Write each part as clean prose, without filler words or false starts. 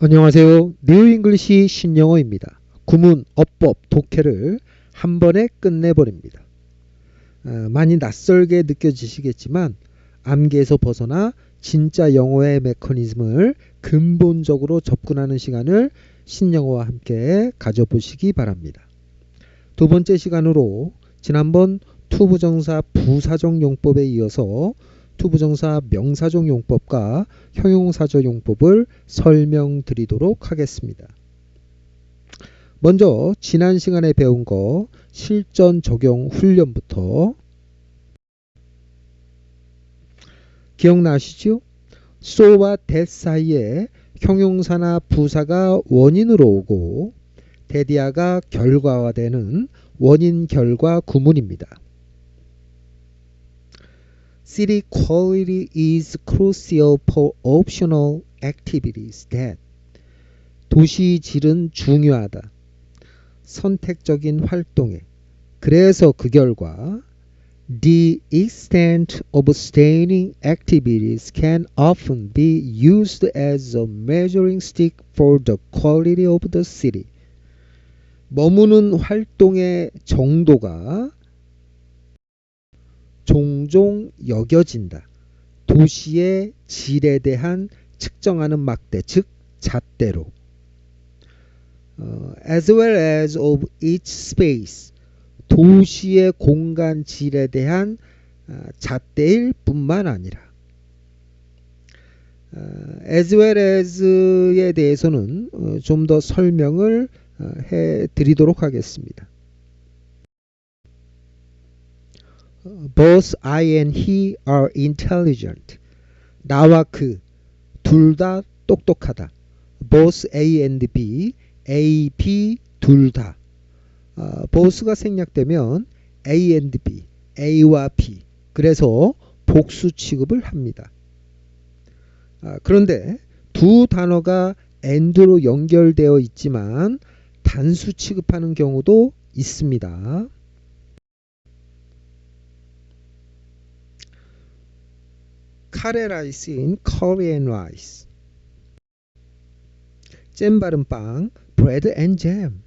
안녕하세요. 뉴 잉글리시 신영어입니다. 구문, 어법, 독해를 한 번에 끝내버립니다. 많이 낯설게 느껴지시겠지만 암기에서 벗어나 진짜 영어의 메커니즘을 근본적으로 접근하는 시간을 신영어와 함께 가져보시기 바랍니다. 두 번째 시간으로 지난번 투부정사 부사적 용법에 이어서 투부정사 명사적 용법과 형용사적 용법을 설명드리도록 하겠습니다. 먼저 지난 시간에 배운 거 실전 적용 훈련부터 기억나시죠? so와 that 사이에 형용사나 부사가 원인으로 오고 that이가 결과가 되는 원인 결과 구문입니다. City quality is crucial for optional activities that 도시 질은 중요하다. 선택적인 활동에 그래서 그 결과 The extent of staining activities can often be used as a measuring stick for the quality of the city. 머무는 활동의 정도가 종종 여겨진다. 도시의 질에 대한 측정하는 막대, 즉 잣대로. As well as of each space. 도시의 공간 질에 대한 잣대일 뿐만 아니라 as well as에 대해서는 좀 더 설명을 해 드리도록 하겠습니다. Both I and he are intelligent. 나와 그 둘 다 똑똑하다. Both A and B, A, B 둘 다. both가 생략되면 A and B, A와 B. 그래서 복수 취급을 합니다. 그런데 두 단어가 and로 연결되어 있지만 단수 취급하는 경우도 있습니다. 카레 라이스인 커리 앤 라이스. 잼 바른 빵 bread and jam.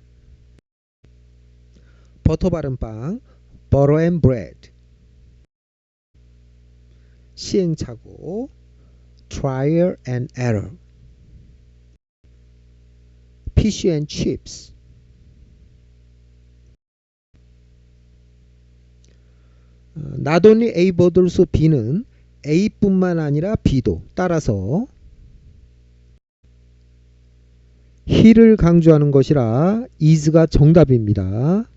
버터 바른 빵 butter and bread. 시행착오 trial and error. fish and chips. Not only A but also B는 A뿐만 아니라 B도. 따라서 he를 강조하는 것이라 is가 정답입니다.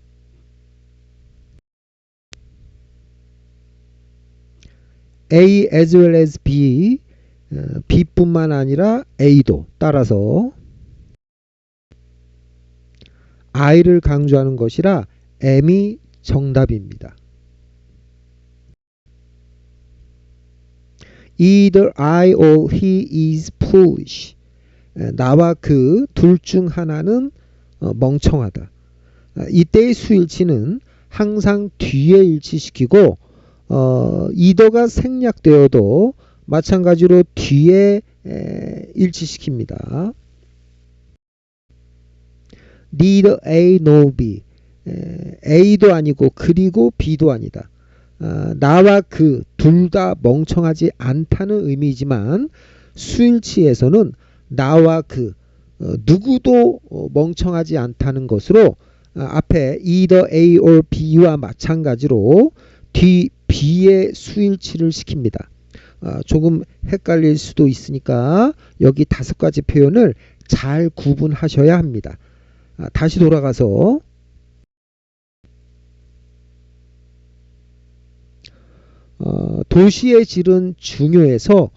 A as well as B, B뿐만 아니라 A도. 따라서 I를 강조하는 것이라 M이 정답입니다. Either I or he is foolish. 나와 그 둘 중 하나는 멍청하다. 이때의 수일치는 항상 뒤에 일치시키고 either가 생략되어도 마찬가지로 뒤에 일치시킵니다. Neither A nor B. A도 아니고 그리고 B도 아니다. 나와 그 둘 다 멍청하지 않다는 의미지만 수일치에서는 나와 그 누구도 멍청하지 않다는 것으로 앞에 either A or B와 마찬가지로 뒤 B의 수일치를 시킵니다. 조금 헷갈릴 수도 있으니까 여기 5가지 표현을 잘 구분하셔야 합니다. 다시 돌아가서 도시의 질은 중요해서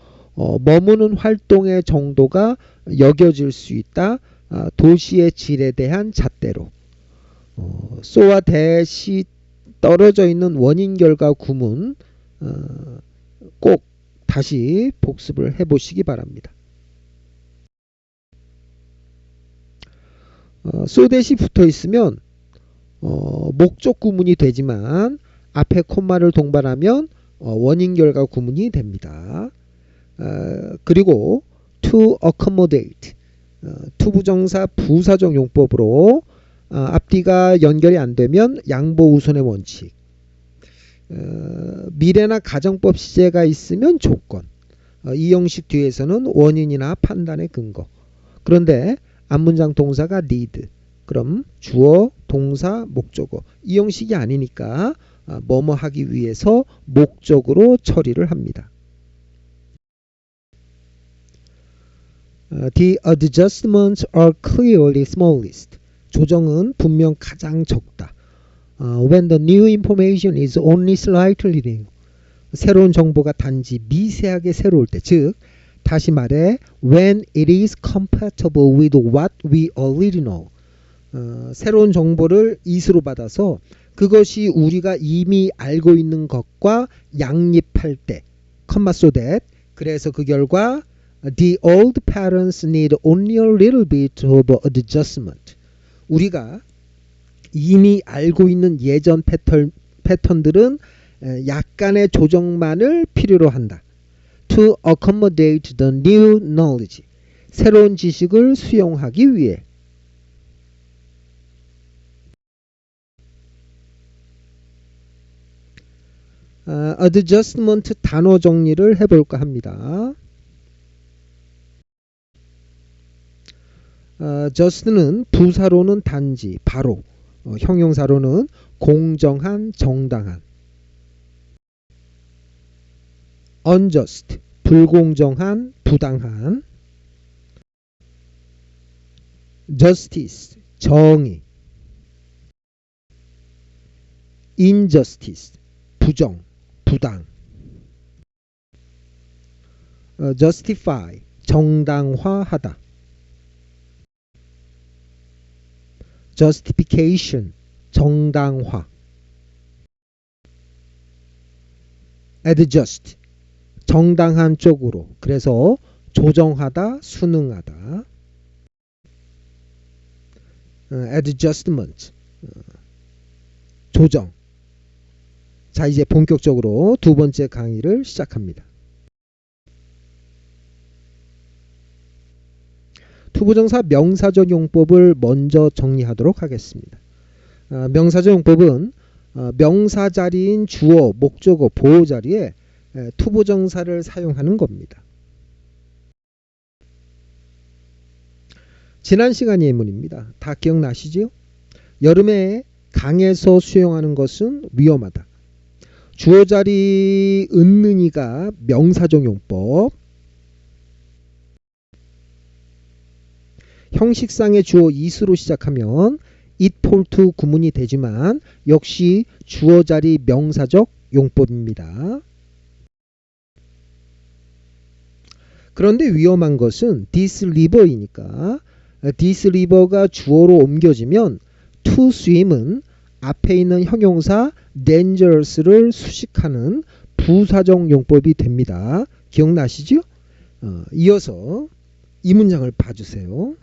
머무는 활동의 정도가 여겨질 수 있다. 도시의 질에 대한 잣대로. so와 that이 떨어져 있는 원인 결과 구문 꼭 다시 복습을 해보시기 바랍니다. so that이 붙어 있으면 목적 구문이 되지만 앞에 콤마를 동반하면 원인 결과 구문이 됩니다. 그리고 to accommodate 투부정사 부사적 용법으로 앞뒤가 연결이 안 되면 양보 우선의 원칙, 미래나 가정법 시제가 있으면 조건, 이 형식 뒤에서는 원인이나 판단의 근거. 그런데 앞문장 동사가 need, 그럼 주어, 동사, 목적어 이 형식이 아니니까 뭐뭐 하기 위해서 목적으로 처리를 합니다. The adjustments are clearly smallest. 조정은 분명 가장 적다. When the new information is only slightly new. 새로운 정보가 단지 미세하게 새로울 때, 즉 다시 말해 when it is compatible with what we already know. 새로운 정보를 이수로 받아서 그것이 우리가 이미 알고 있는 것과 양립할 때, so that, 그래서 그 결과 the old patterns need only a little bit of adjustment. 우리가 이미 알고 있는 예전 패턴들은 약간의 조정만을 필요로 한다. To accommodate the new knowledge. 새로운 지식을 수용하기 위해. adjustment 단어 정리를 해볼까 합니다. just는 부사로는 단지, 바로, 형용사로는 공정한, 정당한. unjust, 불공정한, 부당한. justice, 정의. injustice, 부정, 부당. justify, 정당화하다. justification, 정당화. adjust, 정당한 쪽으로, 그래서 조정하다, 순응하다. adjustment, 조정. 자, 이제 본격적으로 두 번째 강의를 시작합니다. 투부정사 명사적 용법을 먼저 정리하도록 하겠습니다. 명사적 용법은 명사 자리인 주어, 목적어, 보호 자리에 투부정사를 사용하는 겁니다. 지난 시간 예문입니다. 다 기억나시죠? 여름에 강에서 수영하는 것은 위험하다. 주어 자리 은는이가 명사적 용법. 형식상의 주어 is로 시작하면 it fall to 구문이 되지만 역시 주어 자리 명사적 용법입니다. 그런데 위험한 것은 this river이니까 this river가 주어로 옮겨지면 to swim은 앞에 있는 형용사 dangerous를 수식하는 부사적 용법이 됩니다. 기억나시죠? 이어서 이 문장을 봐주세요.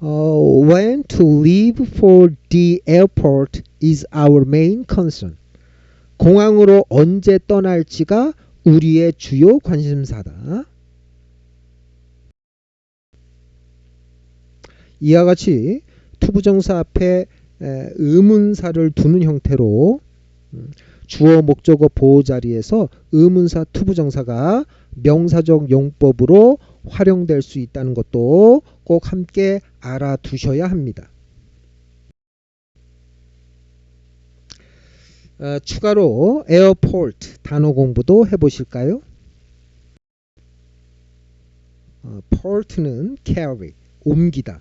When to leave for the airport is our main concern. 공항으로 언제 떠날지가 우리의 주요 관심사다. 이와 같이 투부정사 앞에 의문사를 두는 형태로 주어, 목적어, 보호 자리에서 의문사 투부정사가 명사적 용법으로 활용될 수 있다는 것도 꼭 함께 알아두셔야 합니다. 추가로 에어포트 단어 공부도 해보실까요? port는 carry, 옮기다,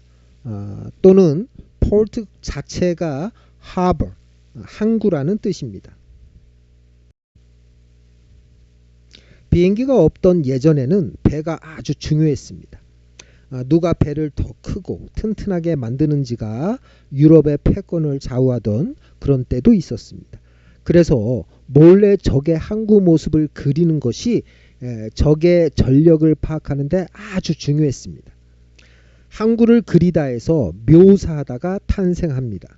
또는 port 자체가 harbor, 항구라는 뜻입니다. 비행기가 없던 예전에는 배가 아주 중요했습니다. 누가 배를 더 크고 튼튼하게 만드는지가 유럽의 패권을 좌우하던 그런 때도 있었습니다. 그래서 몰래 적의 항구 모습을 그리는 것이 적의 전력을 파악하는 데 아주 중요했습니다. 항구를 그리다 해서 묘사하다가 탄생합니다.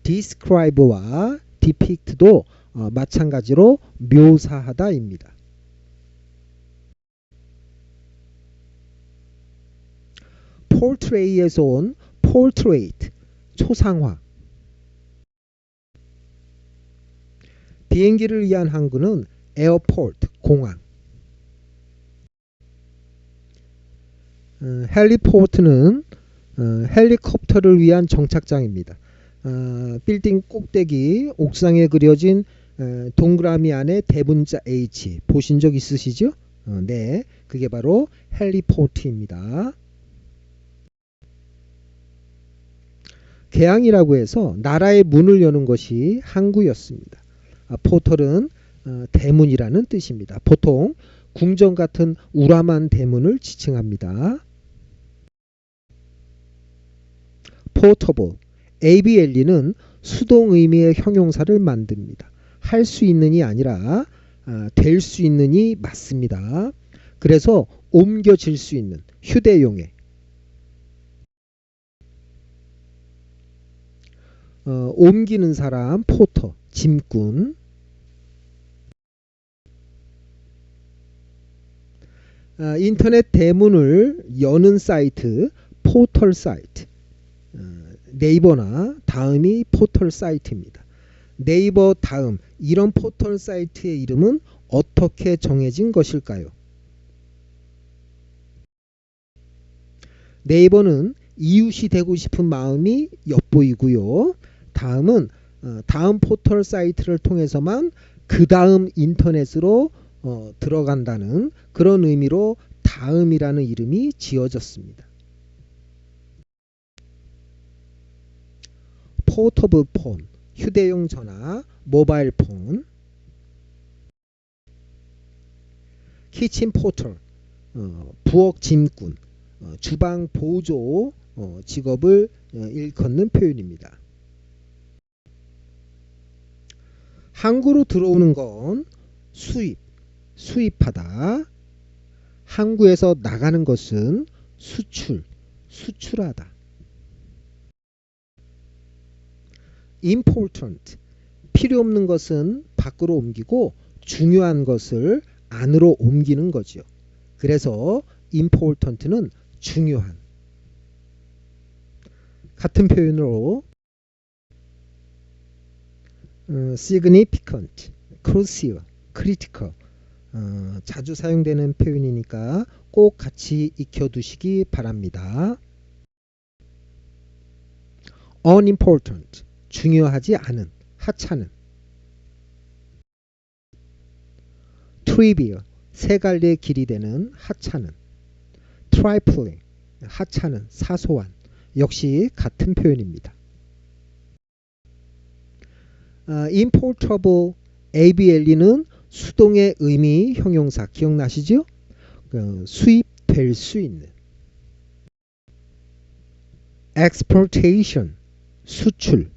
describe와 depict도 마찬가지로 묘사하다입니다. portray에서 온 portrait, 초상화. 비행기를 위한 한글은 airport, 공항. 헬리포트는 헬리콥터를 위한 정착장입니다. 빌딩 꼭대기 옥상에 그려진 동그라미 안에 대문자 H 보신 적 있으시죠? 네, 그게 바로 헬리포트입니다. 개항이라고 해서 나라의 문을 여는 것이 항구였습니다. 포털은 대문이라는 뜻입니다. 보통 궁전 같은 우람한 대문을 지칭합니다. portable, ABLE는 수동 의미의 형용사를 만듭니다. 할 수 있는이 아니라 될 수 있는이 맞습니다. 그래서 옮겨질 수 있는 휴대용의 옮기는 사람 포터, 짐꾼. 인터넷 대문을 여는 사이트 포털 사이트. 네이버나 다음이 포털 사이트입니다. 네이버 다음 이런 포털 사이트의 이름은 어떻게 정해진 것일까요? 네이버는 이웃이 되고 싶은 마음이 엿보이고요. 다음은 다음 포털 사이트를 통해서만 그 다음 인터넷으로 들어간다는 그런 의미로 다음이라는 이름이 지어졌습니다. 포터블 폰, 휴대용 전화, 모바일 폰. 키친 포터, 부엌 짐꾼, 주방 보조 직업을 일컫는 표현입니다. 항구로 들어오는 건 수입, 수입하다. 항구에서 나가는 것은 수출, 수출하다. important, 필요 없는 것은 밖으로 옮기고 중요한 것을 안으로 옮기는 거죠. 그래서 important는 중요한. 같은 표현으로 significant, crucial, critical 자주 사용되는 표현이니까 꼭 같이 익혀두시기 바랍니다. unimportant, 중요하지 않은, 하찮은. trivial, 세 갈래의 길이 되는 하찮은. trifling, 하찮은, 사소한. 역시 같은 표현입니다. importable, ABLE는 수동의 의미 형용사 기억나시죠? 수입될 수 있는. exportation, 수출.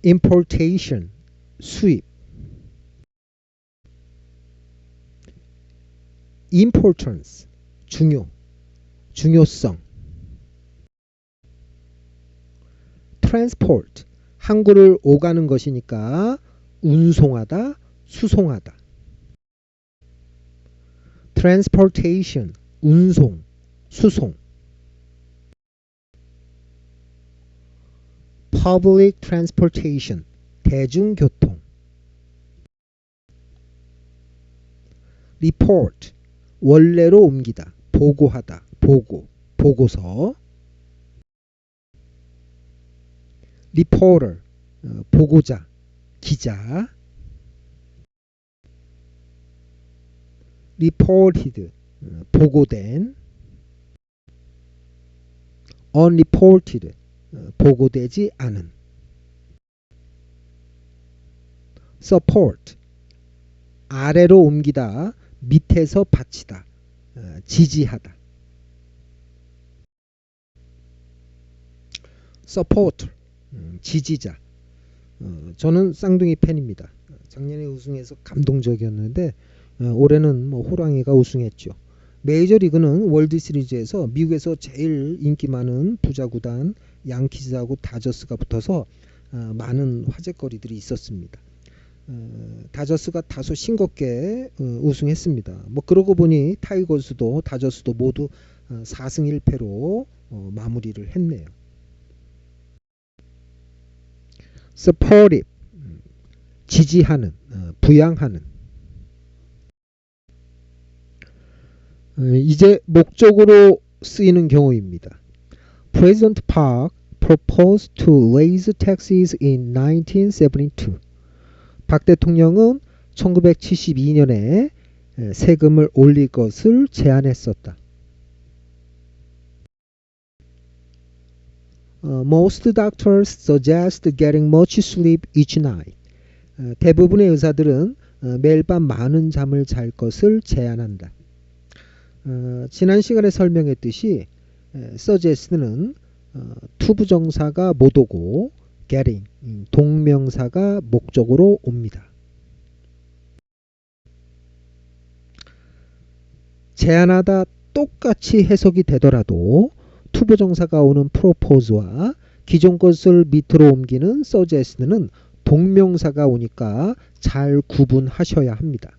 importation, 수입. importance, 중요, 중요성. transport, 항구를 오가는 것이니까 운송하다, 수송하다. transportation, 운송, 수송. public transportation, 대중교통. report, 원래로 옮기다, 보고하다, 보고, 보고서. reporter, 보고자, 기자. reported, 보고된. unreported, 보고되지 않은. support, 아래로 옮기다, 밑에서 받치다, 지지하다. support, 지지자. 저는 쌍둥이 팬입니다. 작년에 우승해서 감동적이었는데 올해는 호랑이가 우승했죠. 메이저리그는 월드시리즈에서 미국에서 제일 인기 많은 부자 구단 양키즈하고 다저스가 붙어서 많은 화제거리들이 있었습니다. 다저스가 다소 싱겁게 우승했습니다. 뭐 그러고 보니 타이거스도 다저스도 모두 4승 1패로 마무리를 했네요. supportive, 지지하는, 부양하는. 이제 목적으로 쓰이는 경우입니다. President Park proposed to raise taxes in 1972. 박 대통령은 1972년에 세금을 올릴 것을 제안했었다. Most doctors suggest getting much sleep each night. 대부분의 의사들은 매일 밤 많은 잠을 잘 것을 제안한다. 지난 시간에 설명했듯이 suggest는 투부정사가 못 오고 getting 동명사가 목적으로 옵니다. 제안하다 똑같이 해석이 되더라도 투부정사가 오는 propose와 기존 것을 밑으로 옮기는 suggest는 동명사가 오니까 잘 구분하셔야 합니다.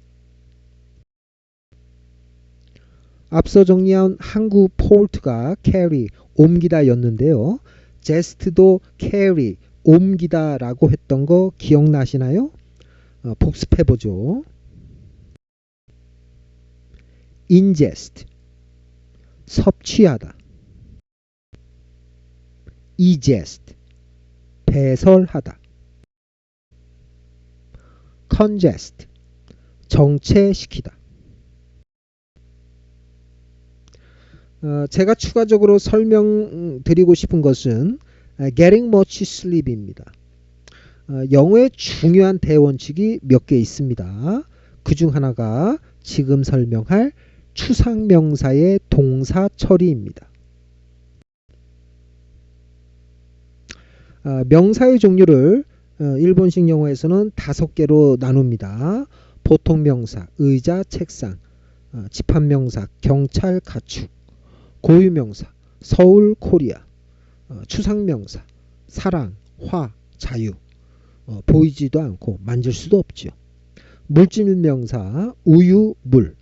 앞서 정리한 항구 port가 carry, 옮기다 였는데요. jest도 carry, 옮기다 라고 했던 거 기억나시나요? 복습해보죠. ingest, 섭취하다. egest, 배설하다. congest, 정체시키다. 제가 추가적으로 설명드리고 싶은 것은 getting much sleep입니다. 영어의 중요한 대원칙이 몇 개 있습니다. 그 중 하나가 지금 설명할 추상명사의 동사 처리입니다. 명사의 종류를 일본식 영어에서는 5개로 나눕니다. 보통명사, 의자, 책상, 집합명사, 경찰, 가축, 고유명사, 서울, 코리아, 추상명사, 사랑, 화, 자유, 보이지도 않고 만질 수도 없죠. 물질명사, 우유, 물.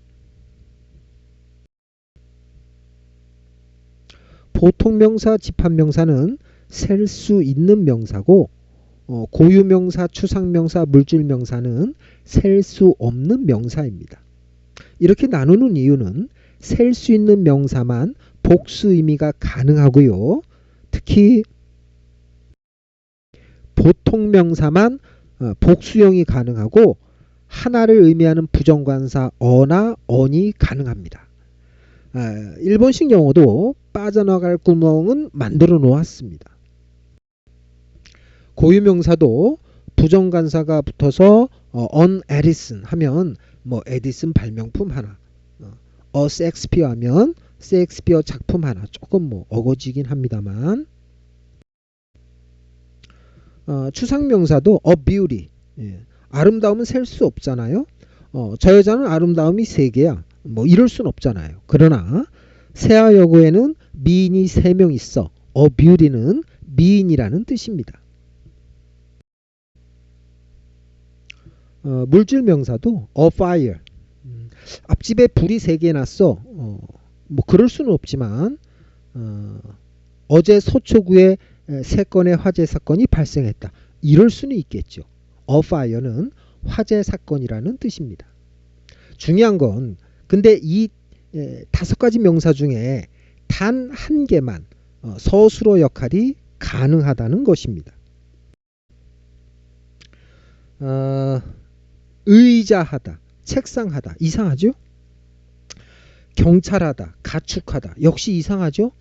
보통명사, 집합명사는 셀 수 있는 명사고 고유명사, 추상명사, 물질명사는 셀 수 없는 명사입니다. 이렇게 나누는 이유는 셀 수 있는 명사만 복수 의미가 가능하고요. 특히 보통명사만 복수형이 가능하고 하나를 의미하는 부정관사 어나 언이 가능합니다. 일본식 영어도 빠져나갈 구멍은 만들어 놓았습니다. 고유명사도 부정관사가 붙어서 on Edison 하면 뭐 에디슨 발명품 하나, a Shakespeare 하면 셰익스피어 작품 하나, 조금 뭐 어거지긴 합니다만 추상명사도 a beauty, 아름다움은 셀 수 없잖아요. 저 여자는 아름다움이 3개야. 뭐 이럴 순 없잖아요. 그러나 세아여고에는 미인이 3명 있어. a beauty는 미인이라는 뜻입니다. 물질명사도 a fire, 앞집에 불이 3개 났어. 뭐 그럴 수는 없지만 어제 서초구에 3건의 화재 사건이 발생했다. 이럴 수는 있겠죠. a fire는 화재 사건이라는 뜻입니다. 중요한 건 근데 이 5가지 명사 중에 단 한 개만 서술어 역할이 가능하다는 것입니다. 의자하다, 책상하다 이상하죠? 경찰하다, 가축하다 역시 이상하죠?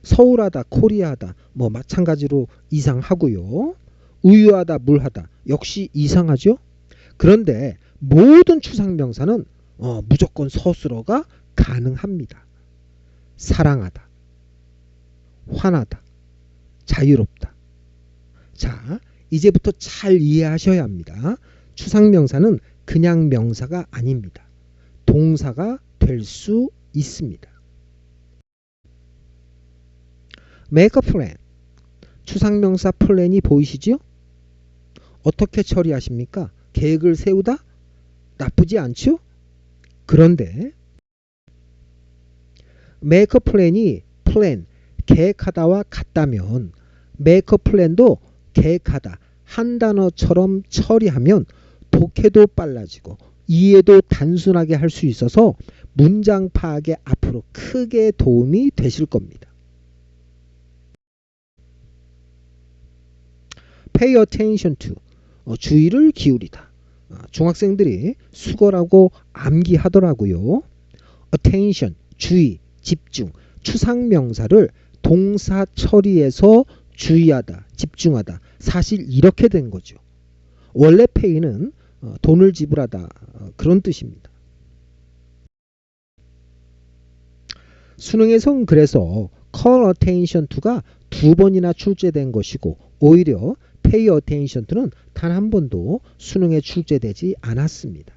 서울하다, 코리아하다 뭐 마찬가지로 이상하고요. 우유하다, 물하다 역시 이상하죠? 그런데 모든 추상명사는 무조건 서술어가 가능합니다. 사랑하다, 화나다, 자유롭다. 자, 이제부터 잘 이해하셔야 합니다. 추상명사는 그냥 명사가 아닙니다. 동사가 될 수 있습니다. Make a plan. 추상명사 플랜이 보이시죠? 어떻게 처리하십니까? 계획을 세우다? 나쁘지 않죠? 그런데 make a plan이 plan, 계획하다와 같다면 make a plan도 계획하다, 한 단어처럼 처리하면 독해도 빨라지고 이해도 단순하게 할 수 있어서 문장 파악에 앞으로 크게 도움이 되실 겁니다. pay attention to, 주의를 기울이다. 중학생들이 수거라고 암기하더라고요. attention, 주의, 집중, 추상명사를 동사 처리해서 주의하다, 집중하다. 사실 이렇게 된 거죠. 원래 pay는 돈을 지불하다, 그런 뜻입니다. 수능에선 그래서 call attention to가 2번이나 출제된 것이고 오히려 pay attention to는 단 한 번도 수능에 출제되지 않았습니다.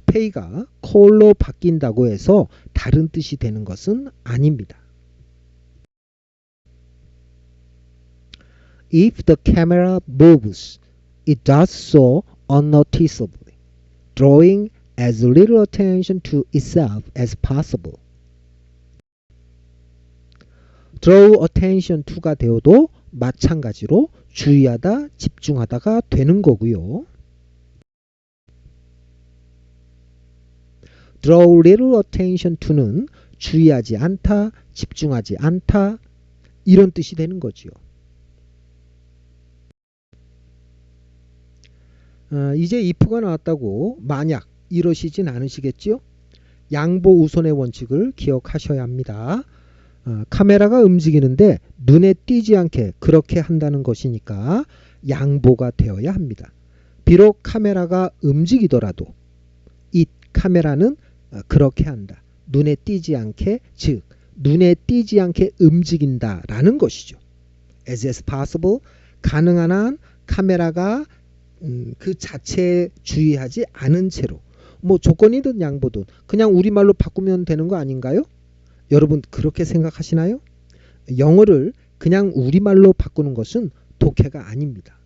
pay가 call로 바뀐다고 해서 다른 뜻이 되는 것은 아닙니다. If the camera moves, it does so unnoticeably, drawing as little attention to itself as possible. draw attention to가 되어도 마찬가지로 주의하다, 집중하다가 되는 거고요. draw little attention to는 주의하지 않다, 집중하지 않다, 이런 뜻이 되는 거지요. 이제 if가 나왔다고 만약 이러시진 않으시겠지요? 양보 우선의 원칙을 기억하셔야 합니다. 카메라가 움직이는데 눈에 띄지 않게 그렇게 한다는 것이니까 양보가 되어야 합니다. 비록 카메라가 움직이더라도 이 카메라는 그렇게 한다. 눈에 띄지 않게, 즉 눈에 띄지 않게 움직인다라는 것이죠. as possible, 가능한 한 카메라가 그 자체에 주의하지 않은 채로, 뭐 조건이든 양보든 그냥 우리말로 바꾸면 되는 거 아닌가요? 여러분 그렇게 생각하시나요? 영어를 그냥 우리말로 바꾸는 것은 독해가 아닙니다.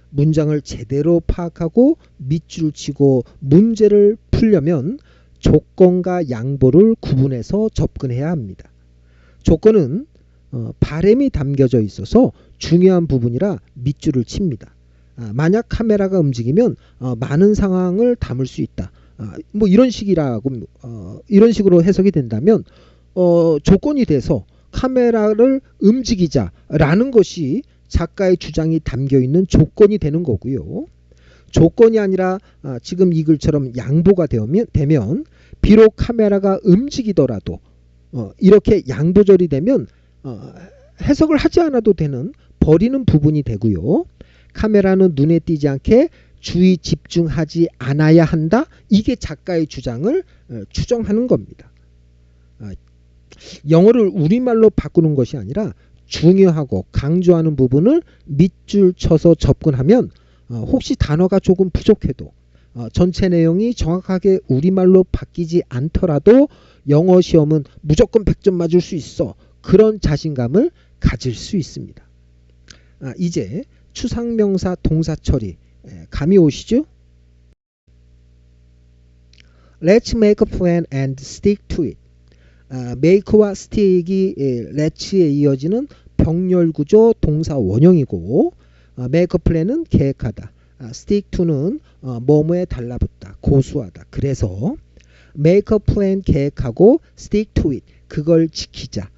문장을 제대로 파악하고 밑줄 치고 문제를 풀려면 조건과 양보를 구분해서 접근해야 합니다. 조건은 바램이 담겨져 있어서 중요한 부분이라 밑줄을 칩니다. 만약 카메라가 움직이면 많은 상황을 담을 수 있다. 뭐 이런 식으로 해석이 된다면 조건이 돼서 카메라를 움직이자라는 것이 작가의 주장이 담겨 있는 조건이 되는 거고요. 조건이 아니라 지금 이 글처럼 양보가 되면 비록 카메라가 움직이더라도 이렇게 양보절이 되면 해석을 하지 않아도 되는 버리는 부분이 되고요. 카메라는 눈에 띄지 않게 주의 집중하지 않아야 한다. 이게 작가의 주장을 추정하는 겁니다. 영어를 우리말로 바꾸는 것이 아니라 중요하고 강조하는 부분을 밑줄 쳐서 접근하면 혹시 단어가 조금 부족해도 전체 내용이 정확하게 우리말로 바뀌지 않더라도 영어 시험은 무조건 100점 맞을 수 있어. 그런 자신감을 가질 수 있습니다. 이제 추상명사 동사 처리 감이 오시죠? Let's make a plan and stick to it. make와 stick이 let's에 이어지는 병렬구조 동사 원형이고 make a plan은 계획하다, stick to는 뭐뭐에 달라붙다, 고수하다. 그래서 make a plan 계획하고 stick to it 그걸 지키자.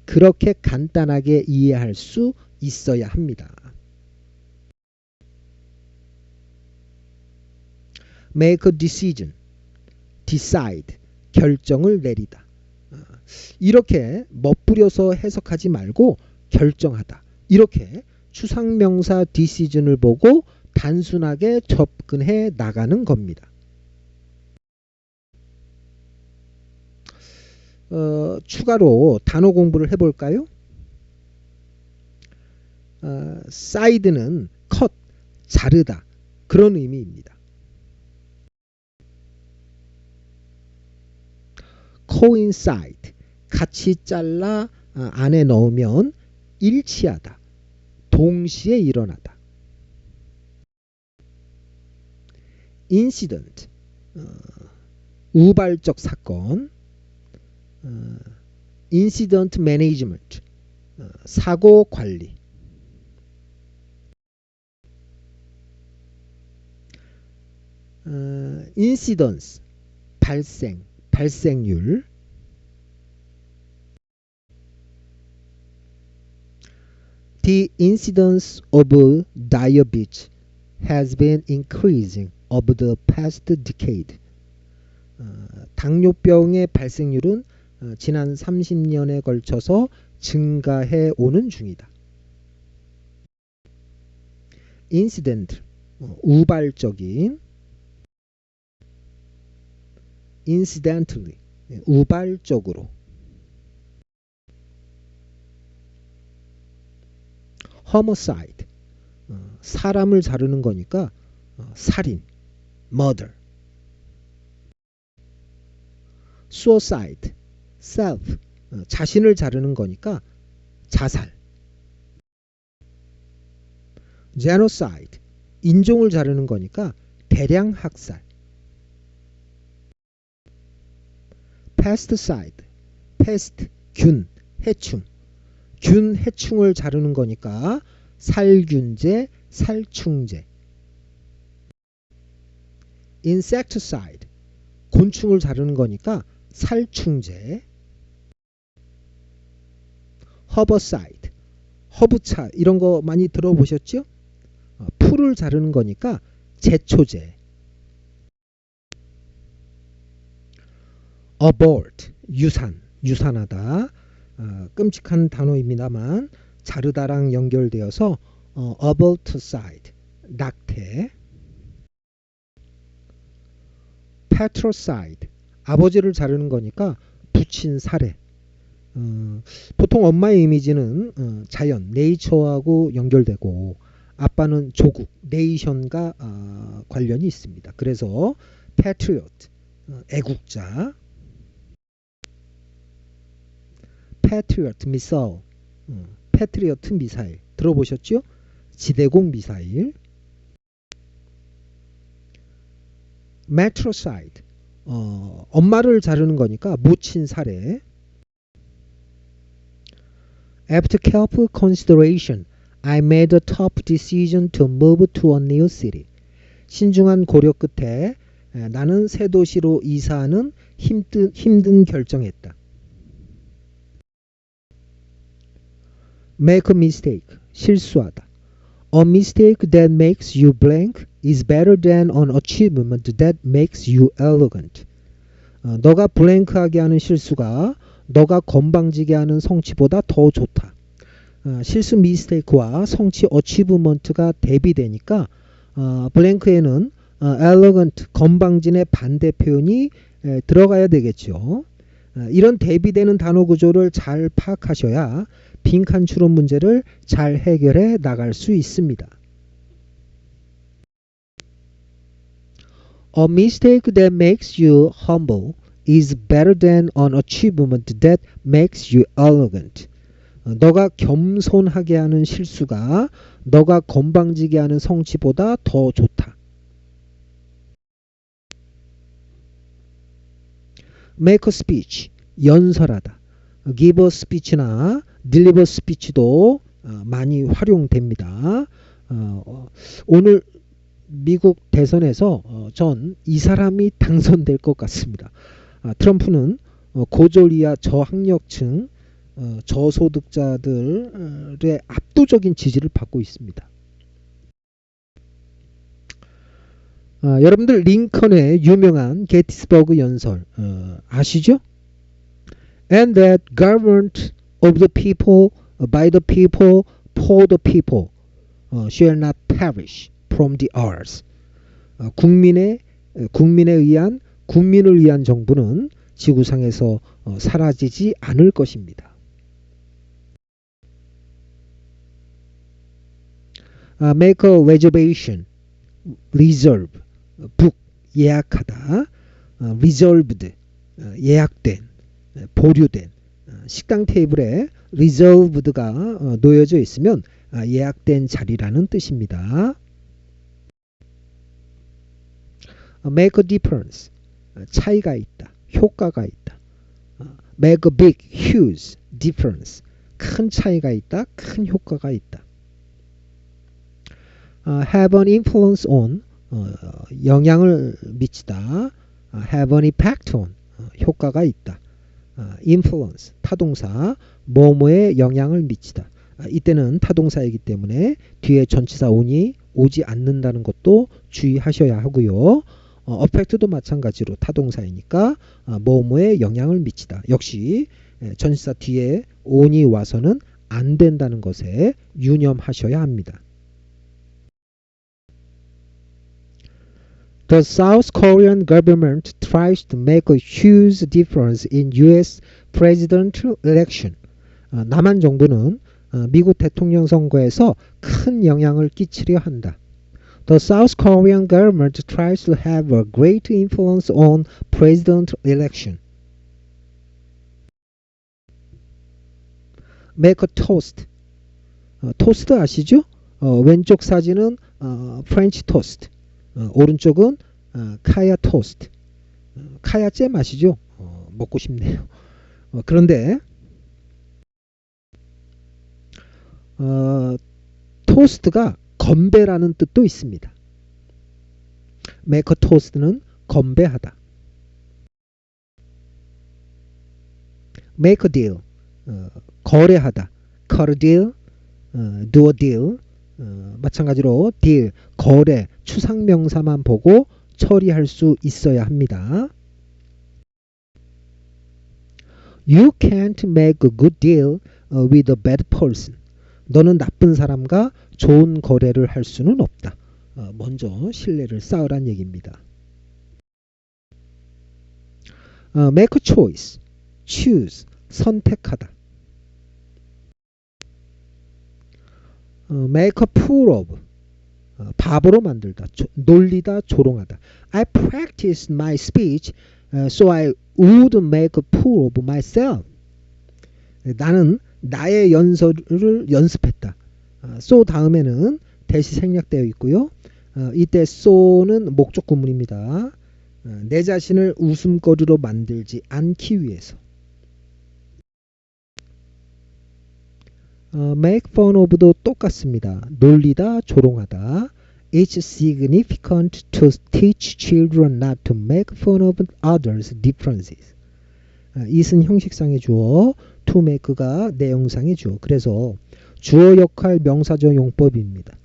그렇게 간단하게 이해할 수 있어야 합니다. make a decision, decide, 결정을 내리다. 이렇게 멋부려서 해석하지 말고 결정하다. 이렇게 추상명사 decision을 보고 단순하게 접근해 나가는 겁니다. 추가로 단어 공부를 해볼까요? side는 cut, 자르다 그런 의미입니다. coincide, 같이 잘라 안에 넣으면 일치하다, 동시에 일어나다. incident, 우발적 사건. incident management, 사고 관리. incidence, 발생률. The incidence of diabetes has been increasing over the past decade. 당뇨병의 발생률은 지난 30년에 걸쳐서 증가해 오는 중이다. incident, 우발적인. incidentally, 우발적으로. homicide, 사람을 자르는 거니까 살인, murder. suicide, self, 자신을 자르는 거니까 자살. genocide, 인종을 자르는 거니까 대량 학살. pesticide, pest, 균, 해충. 균, 해충을 자르는 거니까 살균제, 살충제. insecticide, 곤충을 자르는 거니까 살충제. herbicide, 허브차 이런 거 많이 들어보셨죠? 풀을 자르는 거니까 제초제. abort, 유산하다. 끔찍한 단어입니다만 자르다랑 연결되어서 aborticide, 낙태. patricide, 아버지를 자르는 거니까 부친 살해. 보통 엄마의 이미지는 자연, 네이처하고 연결되고 아빠는 조국, 네이션과 관련이 있습니다. 그래서 patriot, 애국자. patriot missile, 패트리어트 미사일 들어보셨죠? 지대공 미사일. matricide, 엄마를 자르는 거니까 모친 살해. After careful consideration, I made a tough decision to move to a new city. 신중한 고려 끝에 나는 새 도시로 이사하는 힘든 결정했다. Make a mistake, 실수하다. A mistake that makes you blank is better than an achievement that makes you elegant. 너가 블랭크하게 하는 실수가 너가 건방지게 하는 성취보다 더 좋다. 실수 미스테이크와 성취 어치브먼트가 대비되니까 블랭크에는 elegant, 건방진의 반대 표현이 들어가야 되겠죠. 이런 대비되는 단어 구조를 잘 파악하셔야 빈칸 추론 문제를 잘 해결해 나갈 수 있습니다. A mistake that makes you humble is better than an achievement that makes you elegant. 너가 겸손하게 하는 실수가 너가 건방지게 하는 성취보다 더 좋다. Make a speech, 연설하다. Give a speech나 deliver speech도 많이 활용됩니다. 오늘 미국 대선에서 전 이 사람이 당선될 것 같습니다. 트럼프는 고졸 이하 저학력층, 저소득자들의 압도적인 지지를 받고 있습니다. 여러분들 링컨의 유명한 게티스버그 연설 아시죠? And that government of the people, by the people, for the people, shall not perish from the earth. 국민을 위한 정부는 지구상에서 사라지지 않을 것입니다. Make a reservation, reserve, book, 예약하다, reserved, 예약된, 보류된. 식당 테이블에 reserved가 놓여져 있으면 예약된 자리라는 뜻입니다. make a difference, 차이가 있다, 효과가 있다. make a big, huge difference, 큰 차이가 있다, 큰 효과가 있다. have an influence on, 영향을 미치다. have an impact on, 효과가 있다. influence, 타동사, 뭐뭐에 영향을 미치다. 이때는 타동사이기 때문에 뒤에 전치사 on이 오지 않는다는 것도 주의하셔야 하고요. affect도 마찬가지로 타동사이니까 뭐뭐에 영향을 미치다. 역시 전치사 뒤에 on이 와서는 안 된다는 것에 유념하셔야 합니다. The South Korean government tries to make a huge difference in U.S. presidential election. 남한 정부는 미국 대통령 선거에서 큰 영향을 끼치려 한다. The South Korean government tries to have a great influence on presidential election. Make a toast. 토스트 아시죠? 왼쪽 사진은 프렌치 토스트. 오른쪽은 카야 토스트. 카야 잼 아시죠? 먹고 싶네요. 그런데 토스트가 건배라는 뜻도 있습니다. make a toast는 건배하다. make a deal, 거래하다. cut a deal, do a deal. 마찬가지로 deal, 거래, 추상명사만 보고 처리할 수 있어야 합니다. You can't make a good deal with a bad person. 너는 나쁜 사람과 좋은 거래를 할 수는 없다. 먼저 신뢰를 쌓으란 얘기입니다. make a choice, choose, 선택하다. make a fool of, 바보로 만들다, 놀리다, 조롱하다. I practiced my speech so I would make a fool of myself. 나는 나의 연설을 연습했다. so 다음에는 대시 생략되어 있고요. 이때 so는 목적 구문입니다. 내 자신을 웃음거리로 만들지 않기 위해서. make fun of도 똑같습니다. 놀리다, 조롱하다. It's significant to teach children not to make fun of others' differences. it은 형식상의 주어, to make가 내용상의 주어. 그래서 주어 역할 명사절 용법입니다.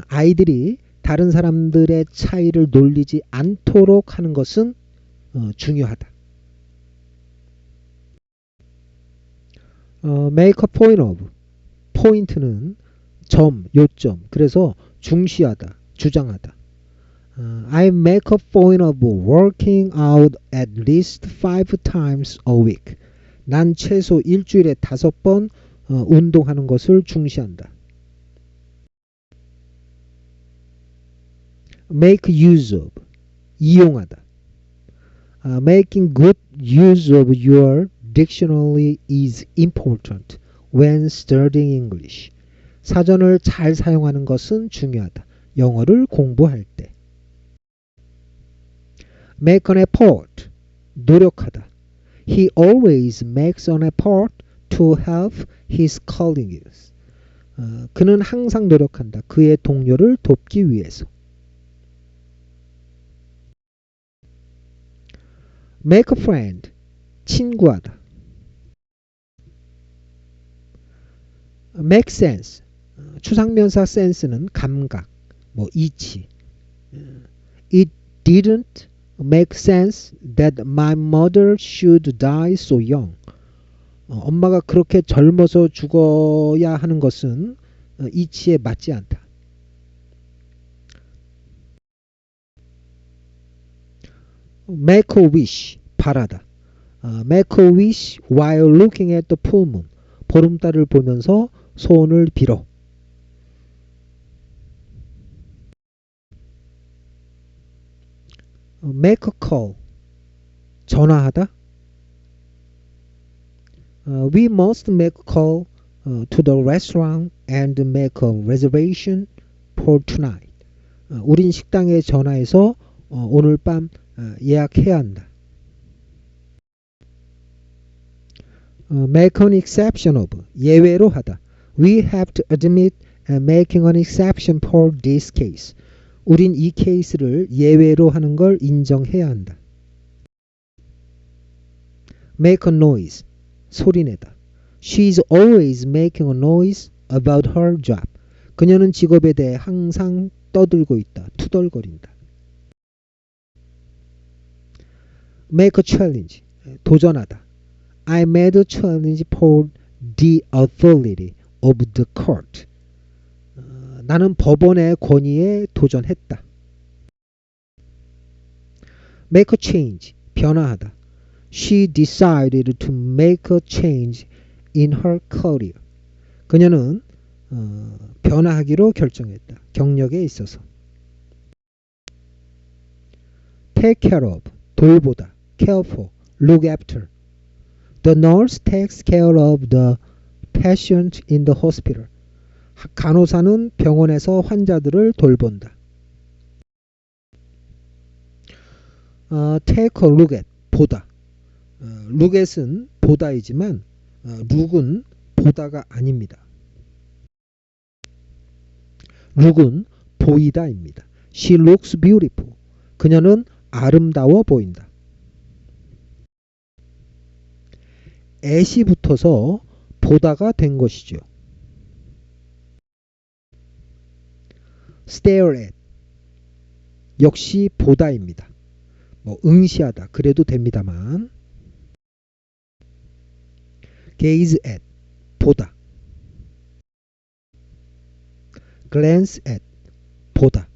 아이들이 다른 사람들의 차이를 놀리지 않도록 하는 것은 중요하다. make a point of, 포인트는 점, 요점. 그래서 중시하다, 주장하다. I make a point of working out at least 5 times a week. 난 최소 일주일에 5번 운동하는 것을 중시한다. make use of, 이용하다. making good use of your dictionary is important when studying English. 사전을 잘 사용하는 것은 중요하다. 영어를 공부할 때. make an effort, 노력하다. He always makes an effort to help his colleagues. 그는 항상 노력한다. 그의 동료를 돕기 위해서. make a friend, 친구하다. make sense, 추상명사 sense는 감각, 이치. It didn't make sense that my mother should die so young. 엄마가 그렇게 젊어서 죽어야 하는 것은 이치에 맞지 않다. make a wish, 바라다. make a wish while looking at the full moon. 보름달을 보면서 소원을 빌어. make a call, 전화하다. We must make a call to the restaurant and make a reservation for tonight. 우린 식당에 전화해서 오늘 밤 예약해야 한다. Make an exception of, 예외로 하다. We have to admit making an exception for this case. 우린 이 케이스를 예외로 하는 걸 인정해야 한다. Make a noise, 소리내다. She's always making a noise about her job. 그녀는 직업에 대해 항상 떠들고 있다. 투덜거린다. Make a challenge, 도전하다. I made a challenge for the authority of the court. 나는 법원의 권위에 도전했다. Make a change, 변화하다. She decided to make a change in her career. 그녀는 변화하기로 결정했다. 경력에 있어서. Take care of, 돌보다. Care for, look after. The nurse takes care of the patient in the hospital. 간호사는 병원에서 환자들을 돌본다. Take a look at, 보다. look at은 보다이지만 look은 보다가 아닙니다. look은 보이다입니다. She looks beautiful. 그녀는 아름다워 보인다. at이 붙어서 보다가 된 것이죠. stare at, 역시 보다입니다. 응시하다 그래도 됩니다만. gaze at, 보다. glance at, 보다.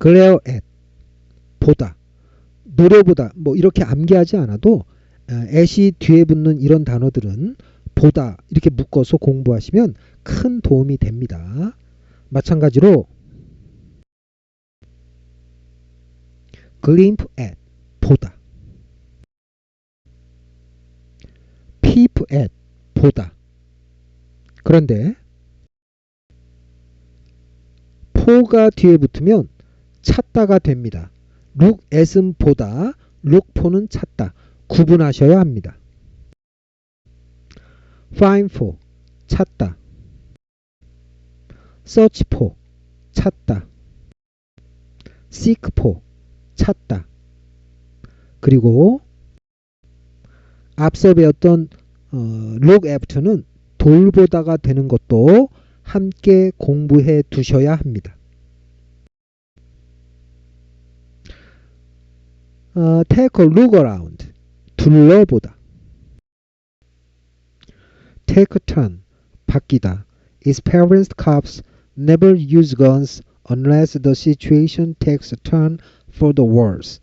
glare at, 보다. 노려보다 이렇게 암기하지 않아도 at이 뒤에 붙는 이런 단어들은 보다 이렇게 묶어서 공부하시면 큰 도움이 됩니다. 마찬가지로 glimpse at, 보다. peep at, 보다. 그런데 for가 뒤에 붙으면 찾다가 됩니다. look at은 보다, look for는 찾다. 구분하셔야 합니다. find for, 찾다. search for, 찾다. seek for, 찾다. 그리고 앞서 배웠던 look after는 돌보다가 되는 것도 함께 공부해 두셔야 합니다. take a look around, 둘러보다. take a turn, 바뀌다. Experienced cops never use guns unless the situation takes a turn for the worse.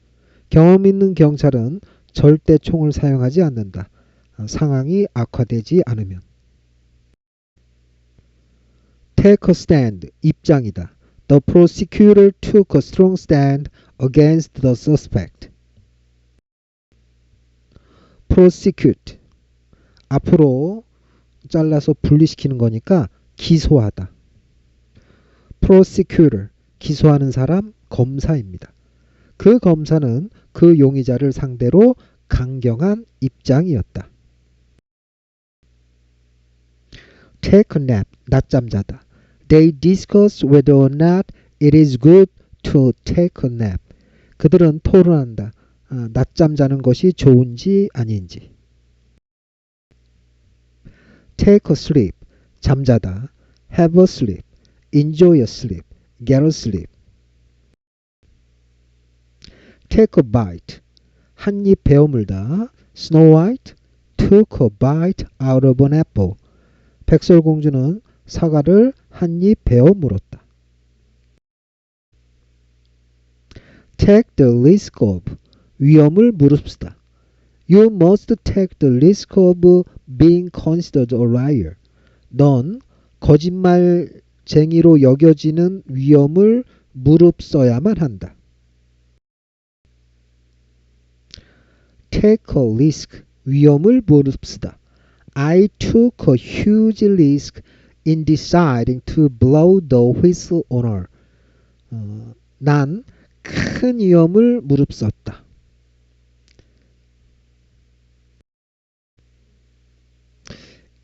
경험 있는 경찰은 절대 총을 사용하지 않는다. 상황이 악화되지 않으면. take a stand, 입장이다. The prosecutor took a strong stand against the suspect. prosecute, 앞으로 잘라서 분리시키는 거니까 기소하다. prosecutor, 기소하는 사람, 검사입니다. 그 검사는 그 용의자를 상대로 강경한 입장이었다. take a nap, 낮잠 자다. They discuss whether or not it is good to take a nap. 그들은 토론한다. 낮잠 자는 것이 좋은지 아닌지. take a sleep, 잠자다. have a sleep, enjoy a sleep, get a sleep. take a bite, 한 입 베어 물다. Snow White took a bite out of an apple. 백설공주는 사과를 한 입 베어 물었다. take the risk of, 위험을 무릅쓰다. You must take the risk of being considered a liar. 넌 거짓말쟁이로 여겨지는 위험을 무릅써야만 한다. take a risk. 위험을 무릅쓰다. I took a huge risk in deciding to blow the whistle on her. 난 큰 위험을 무릅썼다.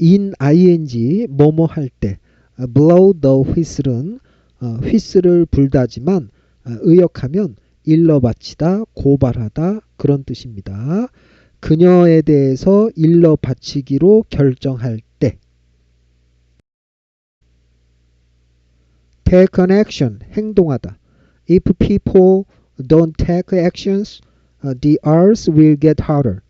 in ing 뭐뭐 할 때 blow the whistle은 휘슬을 불다지만 의역하면 일러 바치다, 고발하다 그런 뜻입니다. 그녀에 대해서 일러 바치기로 결정할 때 take an action, 행동하다. If people don't take actions, the earth will get hotter.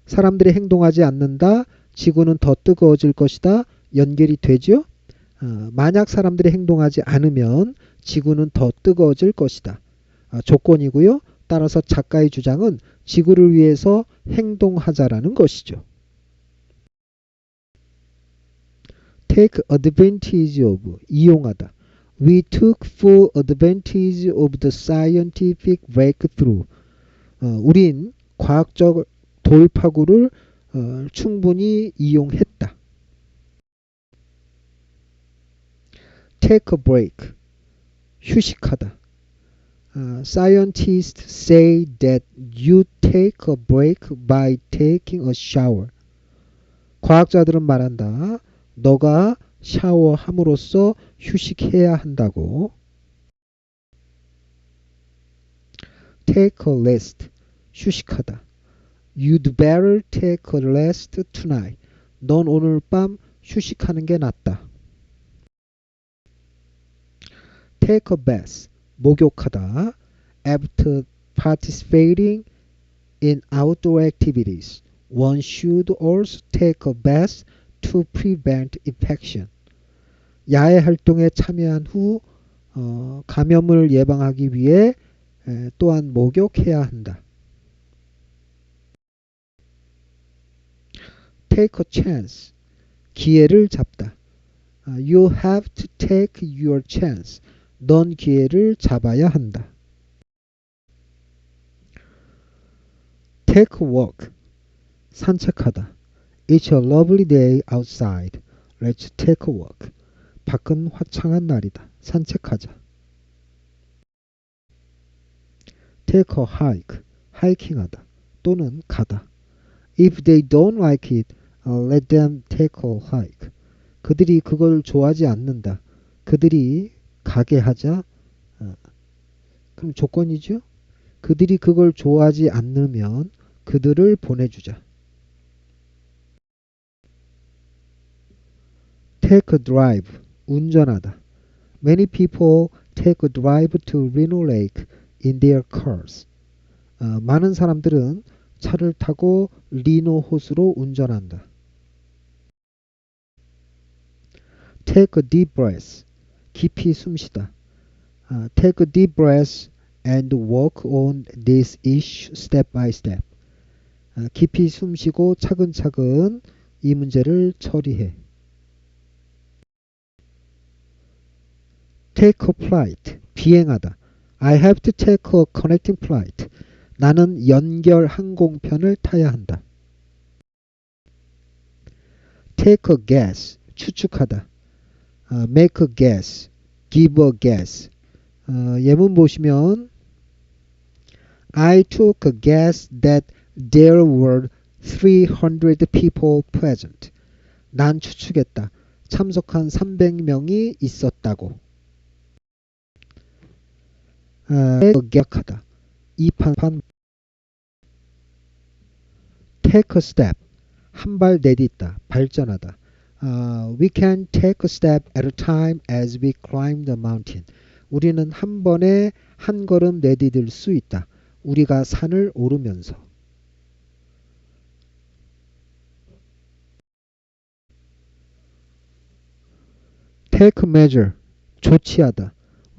사람들이 행동하지 않는다. 지구는 더 뜨거워질 것이다. 연결이 되죠? 만약 사람들이 행동하지 않으면 지구는 더 뜨거워질 것이다. 조건이고요. 따라서 작가의 주장은 지구를 위해서 행동하자라는 것이죠. take advantage of, 이용하다. We took full advantage of the scientific breakthrough. 우린 과학적 돌파구를 충분히 이용했다. take a break, 휴식하다. Scientists say that you take a break by taking a shower. 과학자들은 말한다. 너가 샤워함으로써 휴식해야 한다고. take a rest, 휴식하다. You'd better take a rest tonight. 넌 오늘 밤 휴식하는 게 낫다. take a bath, 목욕하다. After participating in outdoor activities, one should also take a bath to prevent infection. 야외 활동에 참여한 후 감염을 예방하기 위해 또한 목욕해야 한다. take a chance, 기회를 잡다. You have to take your chance. 넌 기회를 잡아야 한다. take a walk, 산책하다. It's a lovely day outside. Let's take a walk. 밖은 화창한 날이다. 산책하자. take a hike, 하이킹하다. 또는 가다. If they don't like it, let them take a hike. 그들이 그걸 좋아하지 않는다. 그들이 가게 하자. 그럼 조건이죠. 그들이 그걸 좋아하지 않으면 그들을 보내주자. take a drive, 운전하다. Many people take a drive to Reno Lake in their cars. 많은 사람들은 차를 타고 리노 호수로 운전한다. take a deep breath, 깊이 숨쉬다. take a deep breath and work on this issue step by step. 깊이 숨쉬고 차근차근 이 문제를 처리해. take a flight, 비행하다. I have to take a connecting flight. 나는 연결 항공편을 타야 한다. take a guess, 추측하다. make a guess, give a guess. 예문 보시면 I took a guess that there were 300 people present. 난 추측했다. 참석한 300명이 있었다고. 계약하다. 이판 take a step, 한 발 내딛다, 발전하다. We can take a step at a time as we climb the mountain. 우리는 한 번에 한 걸음 내디딜 수 있다. 우리가 산을 오르면서. take a measure, 조치하다.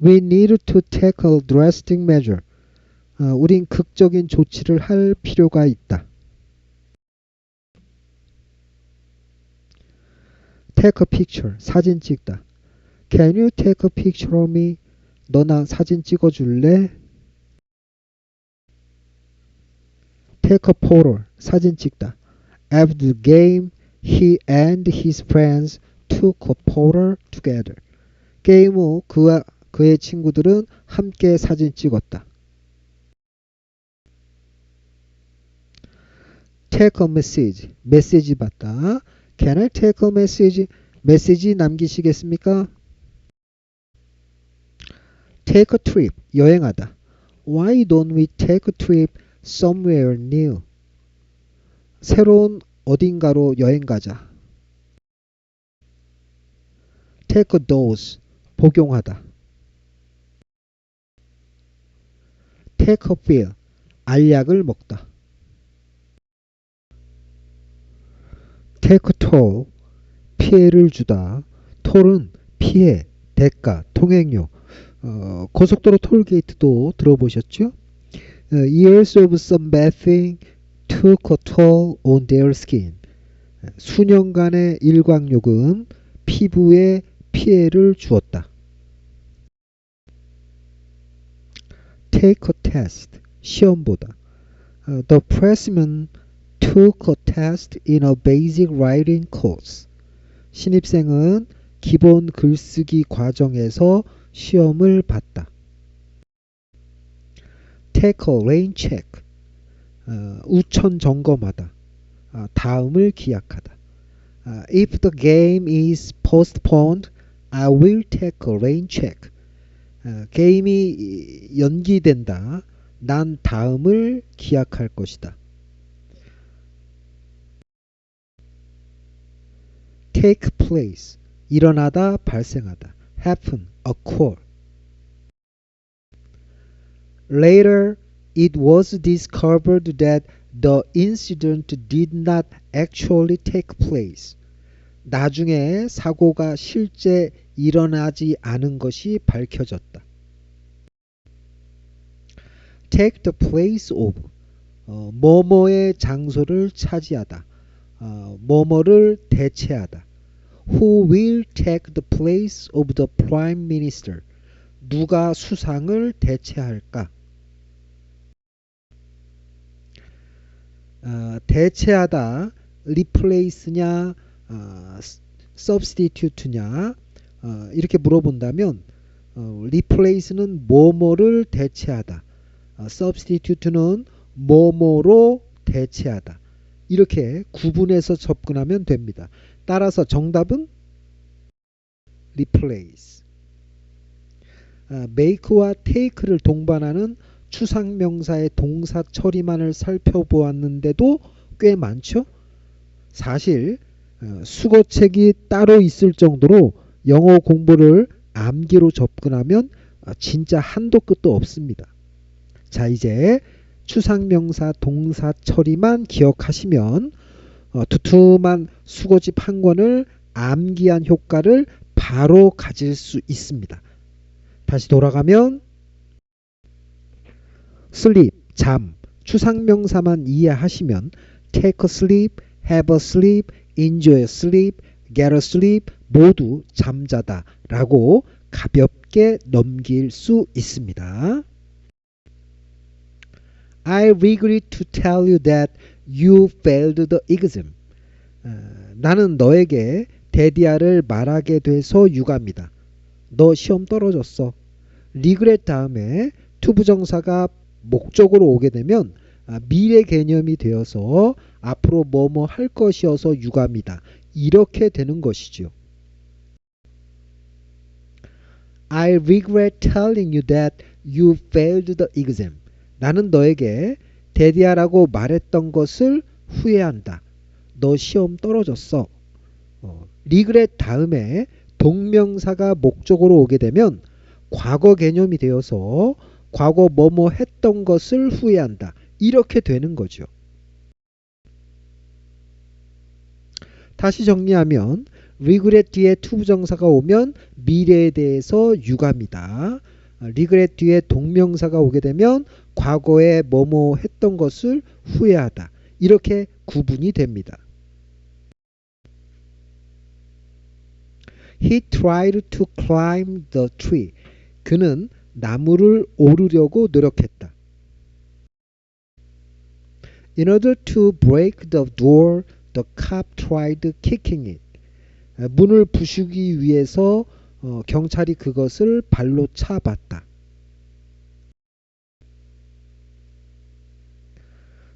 We need to take a drastic measure. 우린 극적인 조치를 할 필요가 있다. take a picture, 사진 찍다. Can you take a picture of me? 너 나 사진 찍어줄래? take a photo, 사진 찍다. After the game, he and his friends took a photo together. 게임 후 그와 그의 친구들은 함께 사진 찍었다. take a message, 메시지 받다. Can I take a message? 메시지 남기시겠습니까? take a trip, 여행하다. Why don't we take a trip somewhere new? 새로운 어딘가로 여행 가자. take a dose, 복용하다. take a pill, 알약을 먹다. take a toll, 피해를 주다. 톨은 피해, 대가, 통행료. 고속도로 톨게이트도 들어보셨죠? Years of some bad thing took a toll on their skin. 수년간의 일광욕은 피부에 피해를 주었다. take a test, 시험 보다. The freshman took a test in a basic writing course. 신입생은 기본 글쓰기 과정에서 시험을 봤다. take a rain check, 우천 점검하다. 다음을 기약하다. If the game is postponed, I will take a rain check. 게임이 연기된다. 난 다음을 기약할 것이다. take place, 일어나다, 발생하다. happen, occur. Later, it was discovered that the incident did not actually take place. 나중에 사고가 실제 일어나지 않은 것이 밝혀졌다. take the place of, 뭐뭐의 장소를 차지하다. 뭐뭐를 대체하다. Who will take the place of the prime minister? 누가 수상을 대체할까? 대체하다, replace냐, substitute냐, 이렇게 물어본다면 replace는 뭐뭐를 대체하다, substitute는 뭐뭐로 대체하다. 이렇게 구분해서 접근하면 됩니다. 따라서 정답은 replace. make와 take를 동반하는 추상명사의 동사 처리만을 살펴보았는데도 꽤 많죠. 사실 수거책이 따로 있을 정도로 영어 공부를 암기로 접근하면 진짜 한도 끝도 없습니다. 자, 이제 추상명사 동사 처리만 기억하시면 두툼한 수거집 한 권을 암기한 효과를 바로 가질 수 있습니다. 다시 돌아가면 sleep, 잠, 추상명사만 이해하시면 take a sleep, have a sleep, enjoy a sleep, get a sleep 모두 잠자다 라고 가볍게 넘길 수 있습니다. I regret to tell you that you failed the exam. 나는 너에게 데디아를 말하게 돼서 유감이다. 너 시험 떨어졌어. regret 다음에 투부정사가 목적으로 오게 되면 미래 개념이 되어서 앞으로 뭐뭐 할 것이어서 유감이다. 이렇게 되는 것이죠. I regret telling you that you failed the exam. 나는 너에게 데디아라고 말했던 것을 후회한다. 너 시험 떨어졌어. regret 다음에 동명사가 목적으로 오게 되면 과거 개념이 되어서 과거 뭐뭐 했던 것을 후회한다. 이렇게 되는 거죠. 다시 정리하면 regret 뒤에 투부정사가 오면 미래에 대해서 유감이다. regret 뒤에 동명사가 오게 되면 과거에 뭐뭐 했던 것을 후회하다. 이렇게 구분이 됩니다. He tried to climb the tree. 그는 나무를 오르려고 노력했다. In order to break the door, the cop tried kicking it. 문을 부수기 위해서 경찰이 그것을 발로 차봤다.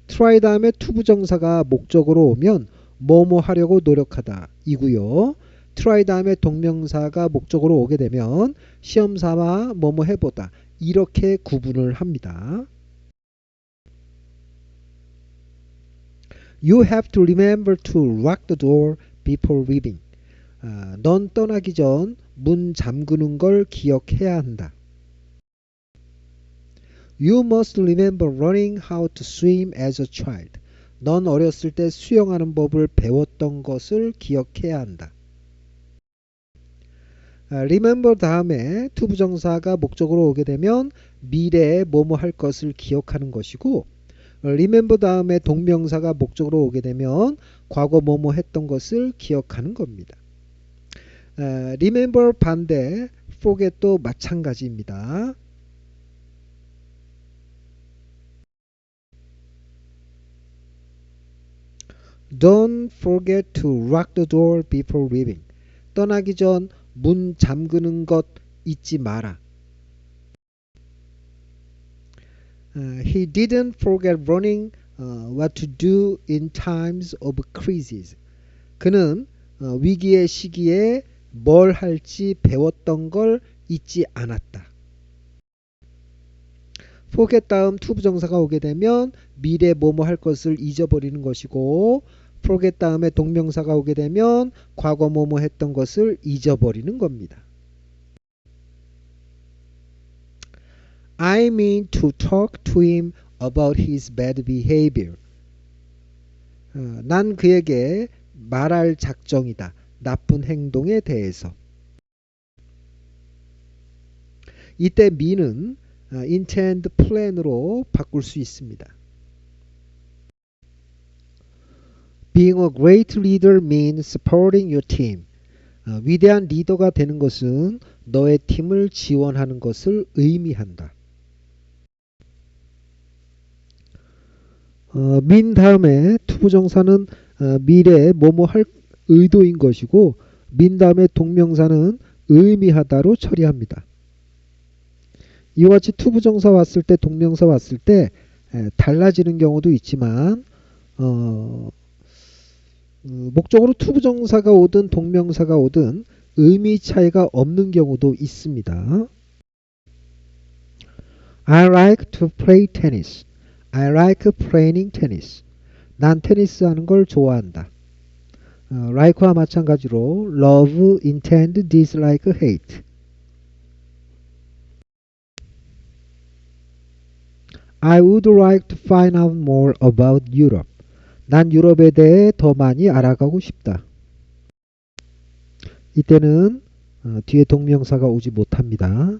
try 다음에 to 부정사가 목적으로 오면 뭐뭐 하려고 노력하다 이고요. try 다음에 동명사가 목적으로 오게 되면 시험 삼아 뭐뭐 해보다 이렇게 구분을 합니다. You have to remember to lock the door before leaving. 넌 떠나기 전 문 잠그는 걸 기억해야 한다. You must remember learning how to swim as a child. 넌 어렸을 때 수영하는 법을 배웠던 것을 기억해야 한다. remember 다음에 to 부정사가 목적으로 오게 되면 미래에 뭐뭐 할 것을 기억하는 것이고 remember 다음에 동명사가 목적으로 오게 되면 과거 뭐뭐 했던 것을 기억하는 겁니다. remember 반대 forget도 마찬가지입니다. Don't forget to lock the door before leaving. 떠나기 전 문 잠그는 것 잊지 마라. He didn't forget learning what to do in times of crisis. 그는 위기의 시기에 뭘 할지 배웠던 걸 잊지 않았다. forget 다음 to 부정사가 오게 되면 미래 뭐뭐 할 것을 잊어버리는 것이고 forget 다음에 동명사가 오게 되면 과거 뭐뭐 했던 것을 잊어버리는 겁니다. I mean to talk to him about his bad behavior. 난 그에게 말할 작정이다. 나쁜 행동에 대해서. 이때 mean은 intend, plan으로 바꿀 수 있습니다. Being a great leader means supporting your team. 위대한 리더가 되는 것은 너의 팀을 지원하는 것을 의미한다. mean 다음에 to 부정사는 미래에 뭐뭐 할 의도인 것이고 mean 다음에 동명사는 의미하다로 처리합니다. 이와 같이 to 부정사 왔을 때 동명사 왔을 때 달라지는 경우도 있지만 목적으로 to 부정사가 오든 동명사가 오든 의미 차이가 없는 경우도 있습니다. I like to play tennis. I like playing tennis. 난 테니스 하는 걸 좋아한다. like와 마찬가지로 love, intend, dislike, hate. I would like to find out more about Europe. 난 유럽에 대해 더 많이 알아가고 싶다. 이때는 뒤에 동명사가 오지 못합니다.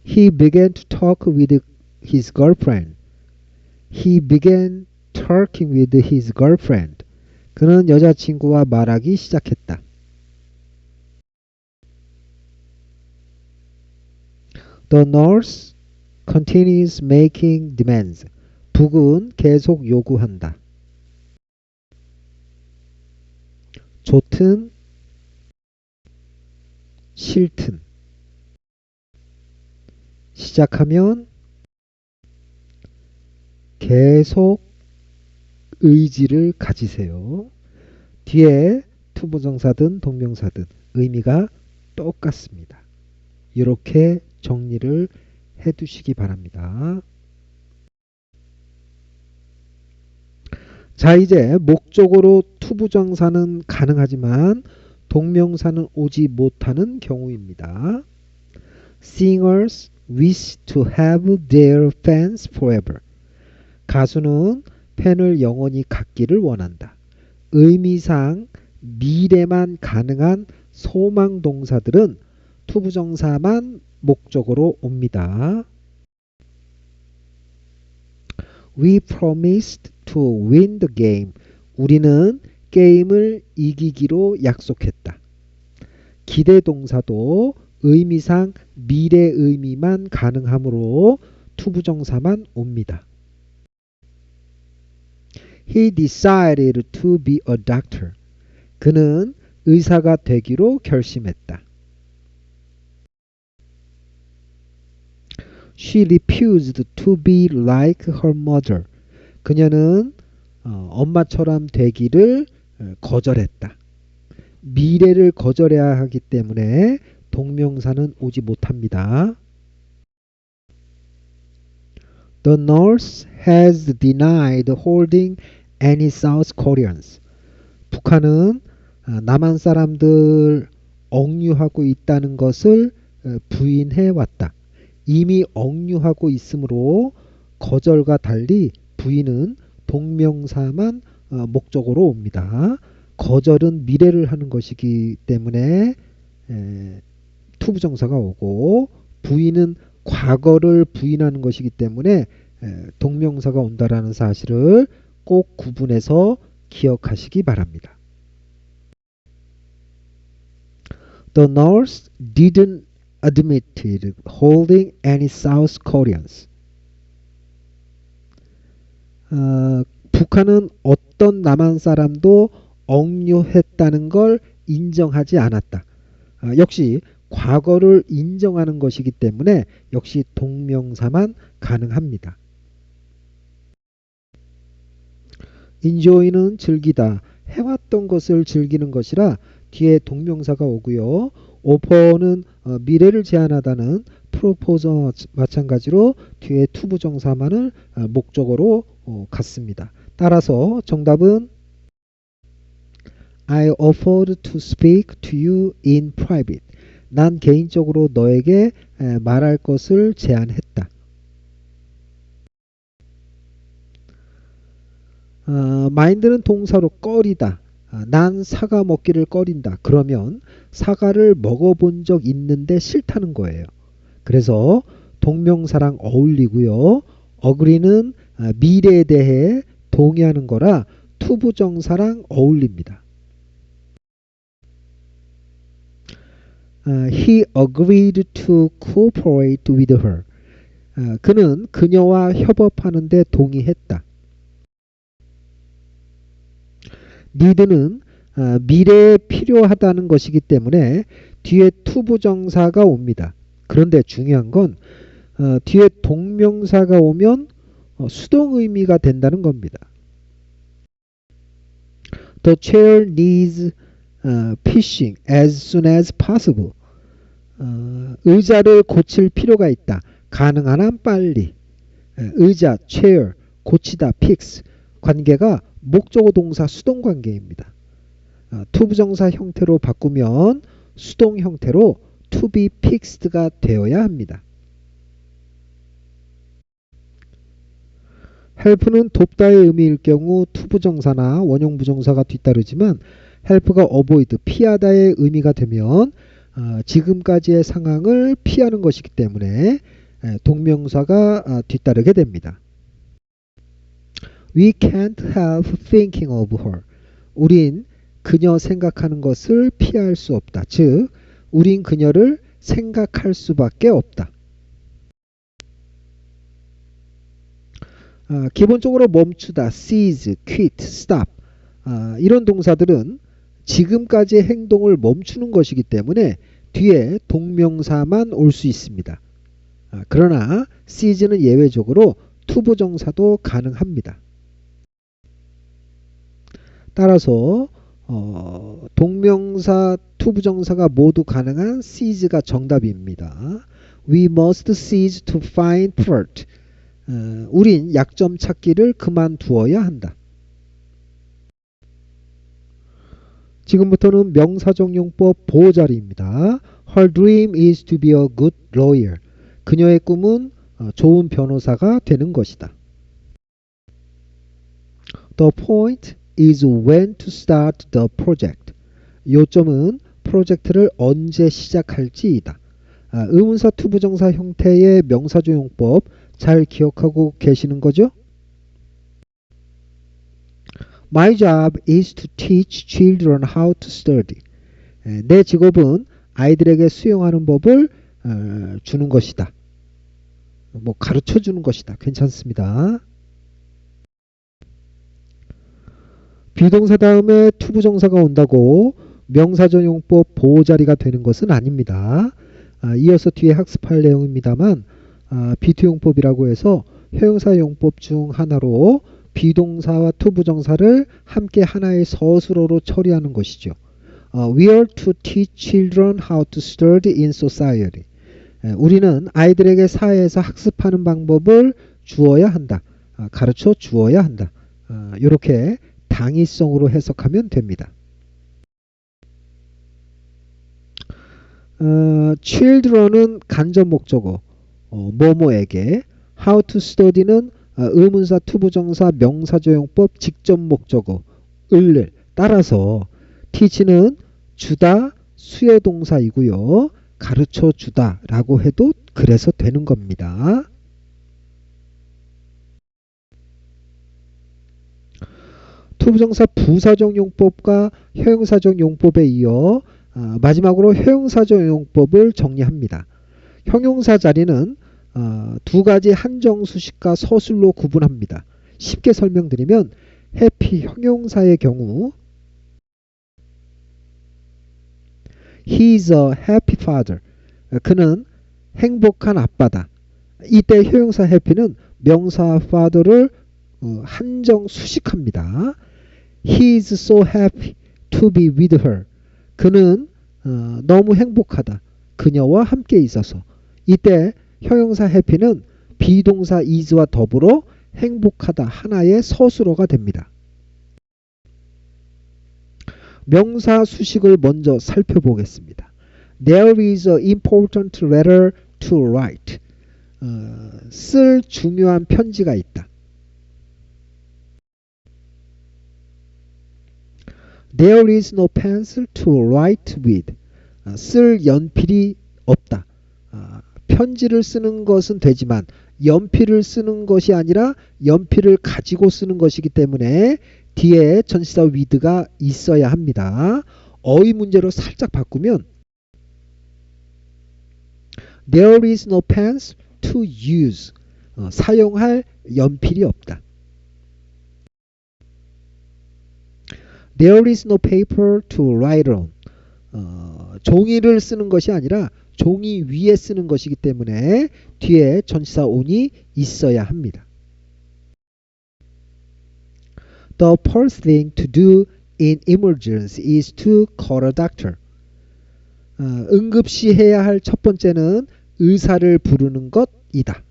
He began to talk with his girlfriend. He began talking with his girlfriend. 그는 여자친구와 말하기 시작했다. The nurse continues making demands. 북은 계속 요구한다. 좋든 싫든 시작하면 계속 의지를 가지세요. 뒤에 to 부정사든 동명사든 의미가 똑같습니다. 이렇게 정리를 해 두시기 바랍니다. 자, 이제 목적어로 to 부정사는 가능하지만 동명사는 오지 못하는 경우입니다. Singers wish to have their fans forever. 가수는 팬을 영원히 갖기를 원한다. 의미상 미래만 가능한 소망 동사들은 to 부정사만 목적어로 옵니다. We promised to win the game. 우리는 게임을 이기기로 약속했다. 기대 동사도 의미상 미래 의미만 가능하므로 to 부정사만 옵니다. He decided to be a doctor. 그는 의사가 되기로 결심했다. She refused to be like her mother. 그녀는 엄마처럼 되기를 거절했다. 미래를 거절해야 하기 때문에 동명사는 오지 못합니다. The North has denied holding any South Koreans. 북한은 남한 사람들 억류하고 있다는 것을 부인해 왔다. 이미 억류하고 있으므로 거절과 달리 부인은 동명사만 목적으로 옵니다. 거절은 미래를 하는 것이기 때문에 투부정사가 오고 부인은 과거를 부인하는 것이기 때문에 동명사가 온다라는 사실을 꼭 구분해서 기억하시기 바랍니다. The North didn't admit holding any South Koreans. 북한은 어떤 남한 사람도 억류했다는 걸 인정하지 않았다. 역시 과거를 인정하는 것이기 때문에 역시 동명사만 가능합니다. enjoy는 즐기다, 해왔던 것을 즐기는 것이라 뒤에 동명사가 오고요. offer는 미래를 제안하다는 propose와 마찬가지로 뒤에 투부정사만을 목적어로 갖습니다. 따라서 정답은 I offered to speak to you in private. 난 개인적으로 너에게 말할 것을 제안했다. mind는 동사로 꺼리다. 난 사과 먹기를 꺼린다. 그러면 사과를 먹어본 적 있는데 싫다는 거예요. 그래서 동명사랑 어울리고요. agree는 미래에 대해 동의하는 거라 투부정사랑 어울립니다. He agreed to cooperate with her. 그는 그녀와 협업하는 데 동의했다. need는 미래에 필요하다는 것이기 때문에 뒤에 투부정사가 옵니다. 그런데 중요한 건 뒤에 동명사가 오면 수동 의미가 된다는 겁니다. The chair needs fixing as soon as possible. 의자를 고칠 필요가 있다. 가능한 한 빨리. 의자, chair, 고치다, fix. 관계가 목적어 동사 수동 관계입니다. 투부정사 형태로 바꾸면 수동 형태로 to be fixed가 되어야 합니다. help는 돕다의 의미일 경우 투부정사나 원형 부정사가 뒤따르지만 help가 avoid, 피하다의 의미가 되면 지금까지의 상황을 피하는 것이기 때문에 동명사가 뒤따르게 됩니다. We can't help thinking of her. 우린 그녀 생각하는 것을 피할 수 없다. 즉, 우린 그녀를 생각할 수밖에 없다. 기본적으로 멈추다, cease, quit, stop 이런 동사들은 지금까지의 행동을 멈추는 것이기 때문에 뒤에 동명사만 올 수 있습니다. 그러나 cease는 예외적으로 투부정사도 가능합니다. 따라서 동명사, 투부정사가 모두 가능한 seize가 정답입니다. We must seize to find fault. 우린 약점 찾기를 그만두어야 한다. 지금부터는 명사정용법 보호자리입니다. Her dream is to be a good lawyer. 그녀의 꿈은 좋은 변호사가 되는 것이다. The point is when to start the project. 요점은 프로젝트를 언제 시작할지이다. 의문사 투부정사 형태의 명사조용법 잘 기억하고 계시는 거죠? My job is to teach children how to study. 내 직업은 아이들에게 수용하는 법을 주는 것이다. 가르쳐 주는 것이다. 괜찮습니다. 비동사 다음에 투부정사가 온다고 명사전용법 보호자리가 되는 것은 아닙니다. 이어서 뒤에 학습할 내용입니다만 비투용법이라고 해서 형용사용법 중 하나로 비동사와 투부정사를 함께 하나의 서술어로 처리하는 것이죠. We are to teach children how to study in society. 우리는 아이들에게 사회에서 학습하는 방법을 주어야 한다. 가르쳐 주어야 한다. 이렇게 당위성으로 해석하면 됩니다. children은 간접 목적어 뭐뭐에게, how to study는 의문사 투부정사 명사조용법 직접 목적어 을을 따라서 teach는 주다 수요동사이고요. 가르쳐 주다 라고 해도 그래서 되는 겁니다. 투부정사 부사적 용법과 형용사적 용법에 이어 마지막으로 형용사적 용법을 정리합니다. 형용사 자리는 두 가지 한정수식과 서술로 구분합니다. 쉽게 설명드리면 happy 형용사의 경우 He is a happy father. 그는 행복한 아빠다. 이때 형용사 happy는 명사 father를 한정 수식합니다. He is so happy to be with her. 그는 너무 행복하다. 그녀와 함께 있어서. 이때 형용사 happy는 비동사 is와 더불어 행복하다 하나의 서술어가 됩니다. 명사 수식을 먼저 살펴보겠습니다. There is an important letter to write. 쓸 중요한 편지가 있다. There is no pencil to write with. 쓸 연필이 없다. 편지를 쓰는 것은 되지만 연필을 쓰는 것이 아니라 연필을 가지고 쓰는 것이기 때문에 뒤에 전치사 with가 있어야 합니다. 어휘 문제로 살짝 바꾸면 There is no pencil to use. 사용할 연필이 없다. There is no paper to write on. 종이를 쓰는 것이 아니라 종이 위에 쓰는 것이기 때문에 뒤에 전치사 on이 있어야 합니다. The first thing to do in emergency is to call a doctor. 응급시 해야 할 첫 번째는 의사를 부르는 것이다.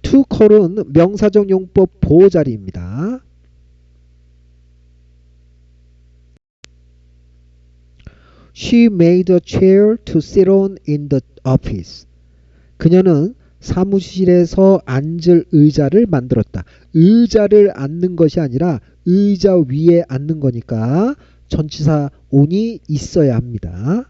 to call은 명사적 용법 보호자리입니다. She made a chair to sit on in the office. 그녀는 사무실에서 앉을 의자를 만들었다. 의자를 앉는 것이 아니라 의자 위에 앉는 거니까 전치사 on이 있어야 합니다.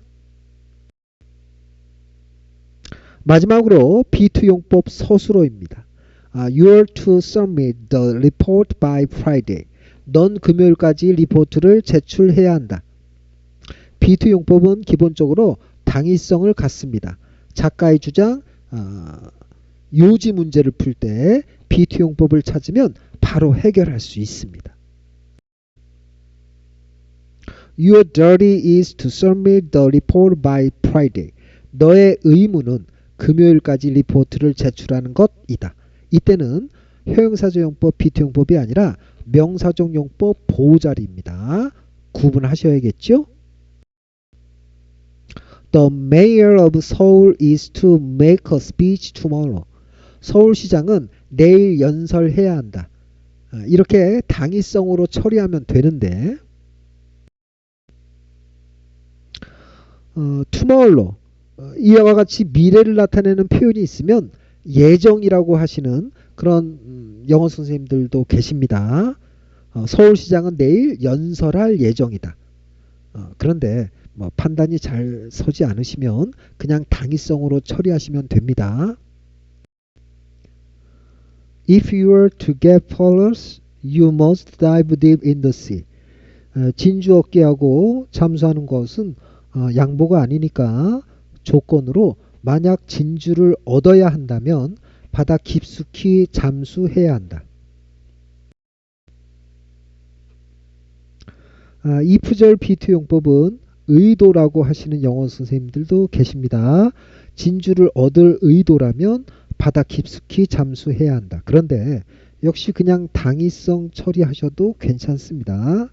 마지막으로 비투용법 서술어입니다. You are to submit the report by Friday. 넌 금요일까지 리포트를 제출해야 한다. 비투용법은 기본적으로 당위성을 갖습니다. 작가의 주장, 요지 문제를 풀 때 비투용법을 찾으면 바로 해결할 수 있습니다. Your duty is to submit the report by Friday. 너의 의무는 금요일까지 리포트를 제출하는 것이다. 이때는 형용사적 용법 비투용법이 아니라 명사적 용법 보호자리입니다. 구분하셔야겠죠? The mayor of Seoul is to make a speech tomorrow. 서울시장은 내일 연설해야 한다. 이렇게 당위성으로 처리하면 되는데 tomorrow 이와 같이 미래를 나타내는 표현이 있으면 예정이라고 하시는 그런 영어 선생님들도 계십니다. 서울시장은 내일 연설할 예정이다. 그런데 판단이 잘 서지 않으시면 그냥 당위성으로 처리하시면 됩니다. If you are to get followers, you must dive deep in the sea. 진주 얻기하고 잠수하는 것은 양보가 아니니까 조건으로 만약 진주를 얻어야 한다면 바다 깊숙이 잠수해야 한다. if절 B2 용법은 의도라고 하시는 영어 선생님들도 계십니다. 진주를 얻을 의도라면 바다 깊숙이 잠수해야 한다. 그런데 역시 그냥 당위성 처리하셔도 괜찮습니다.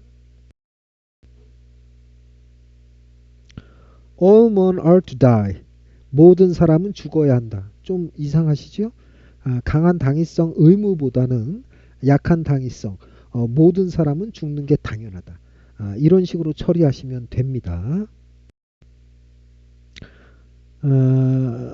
All men are to die. 모든 사람은 죽어야 한다. 좀 이상하시죠? 강한 당위성 의무보다는 약한 당위성 모든 사람은 죽는 게 당연하다. 이런 식으로 처리하시면 됩니다.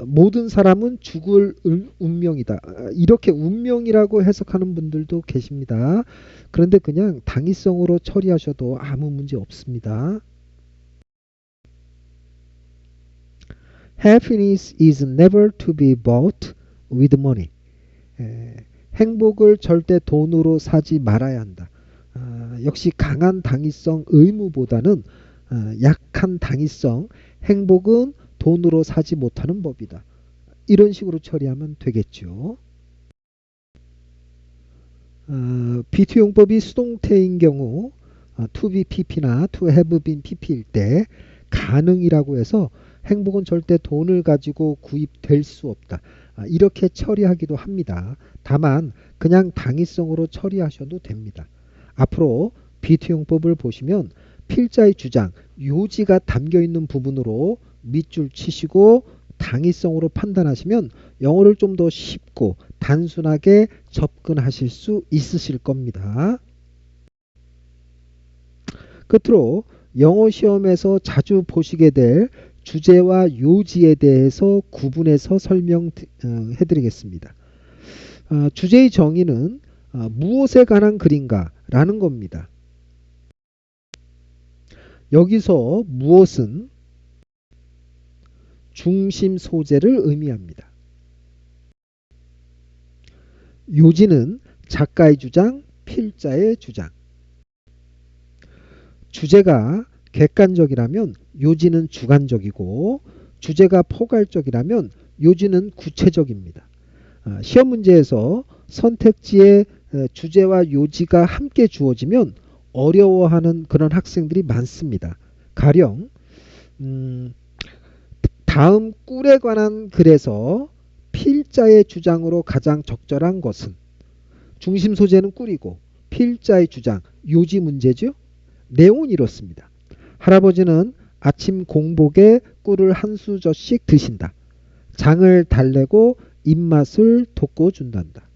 모든 사람은 죽을 운명이다. 이렇게 운명이라고 해석하는 분들도 계십니다. 그런데 그냥 당위성으로 처리하셔도 아무 문제 없습니다. Happiness is never to be bought with money. 행복을 절대 돈으로 사지 말아야 한다. 역시 강한 당위성 의무보다는 약한 당위성 행복은 돈으로 사지 못하는 법이다. 이런 식으로 처리하면 되겠죠. B2 용법이 수동태인 경우 to be pp나 to have been pp일 때 가능이라고 해서 행복은 절대 돈을 가지고 구입될 수 없다. 이렇게 처리하기도 합니다. 다만 그냥 당위성으로 처리하셔도 됩니다. 앞으로 B2 용법을 보시면 필자의 주장, 요지가 담겨있는 부분으로 밑줄 치시고 당위성으로 판단하시면 영어를 좀 더 쉽고 단순하게 접근하실 수 있으실 겁니다. 끝으로 영어 시험에서 자주 보시게 될 주제와 요지에 대해서 구분해서 설명해 드리겠습니다. 주제의 정의는 무엇에 관한 글인가 라는 겁니다. 여기서 무엇은 중심 소재를 의미합니다. 요지는 작가의 주장, 필자의 주장. 주제가 객관적이라면 요지는 주관적이고 주제가 포괄적이라면 요지는 구체적입니다. 시험 문제에서 선택지에 주제와 요지가 함께 주어지면 어려워하는 그런 학생들이 많습니다. 가령 다음 꿀에 관한 글에서 필자의 주장으로 가장 적절한 것은 중심 소재는 꿀이고 필자의 주장 요지 문제죠. 내용은 이렇습니다. 할아버지는 아침 공복에 꿀을 한 수저씩 드신다. 장을 달래고 입맛을 돋궈준단다.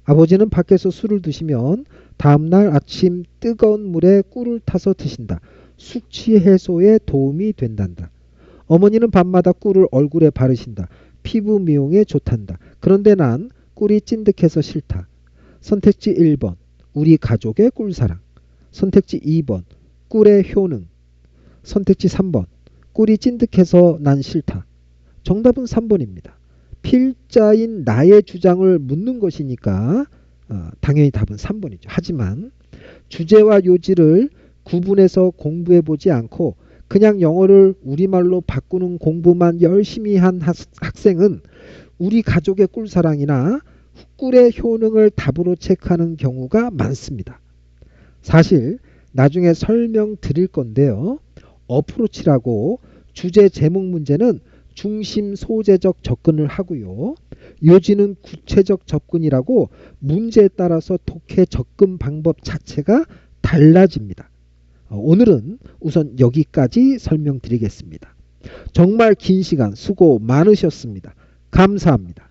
아버지는 밖에서 술을 드시면 다음날 아침 뜨거운 물에 꿀을 타서 드신다. 숙취 해소에 도움이 된단다. 어머니는 밤마다 꿀을 얼굴에 바르신다. 피부 미용에 좋단다. 그런데 난 꿀이 찐득해서 싫다. 선택지 1번 우리 가족의 꿀사랑. 선택지 2번 꿀의 효능. 선택지 3번 꿀이 찐득해서 난 싫다. 정답은 3번입니다. 필자인 나의 주장을 묻는 것이니까 당연히 답은 3번이죠. 하지만 주제와 요지를 구분해서 공부해 보지 않고 그냥 영어를 우리말로 바꾸는 공부만 열심히 한 학생은 우리 가족의 꿀사랑이나 꿀의 효능을 답으로 체크하는 경우가 많습니다. 사실 나중에 설명드릴 건데요. 어프로치라고 주제 제목 문제는 중심 소재적 접근을 하고요. 요지는 구체적 접근이라고 문제에 따라서 독해 접근 방법 자체가 달라집니다. 오늘은 우선 여기까지 설명드리겠습니다. 정말 긴 시간 수고 많으셨습니다. 감사합니다.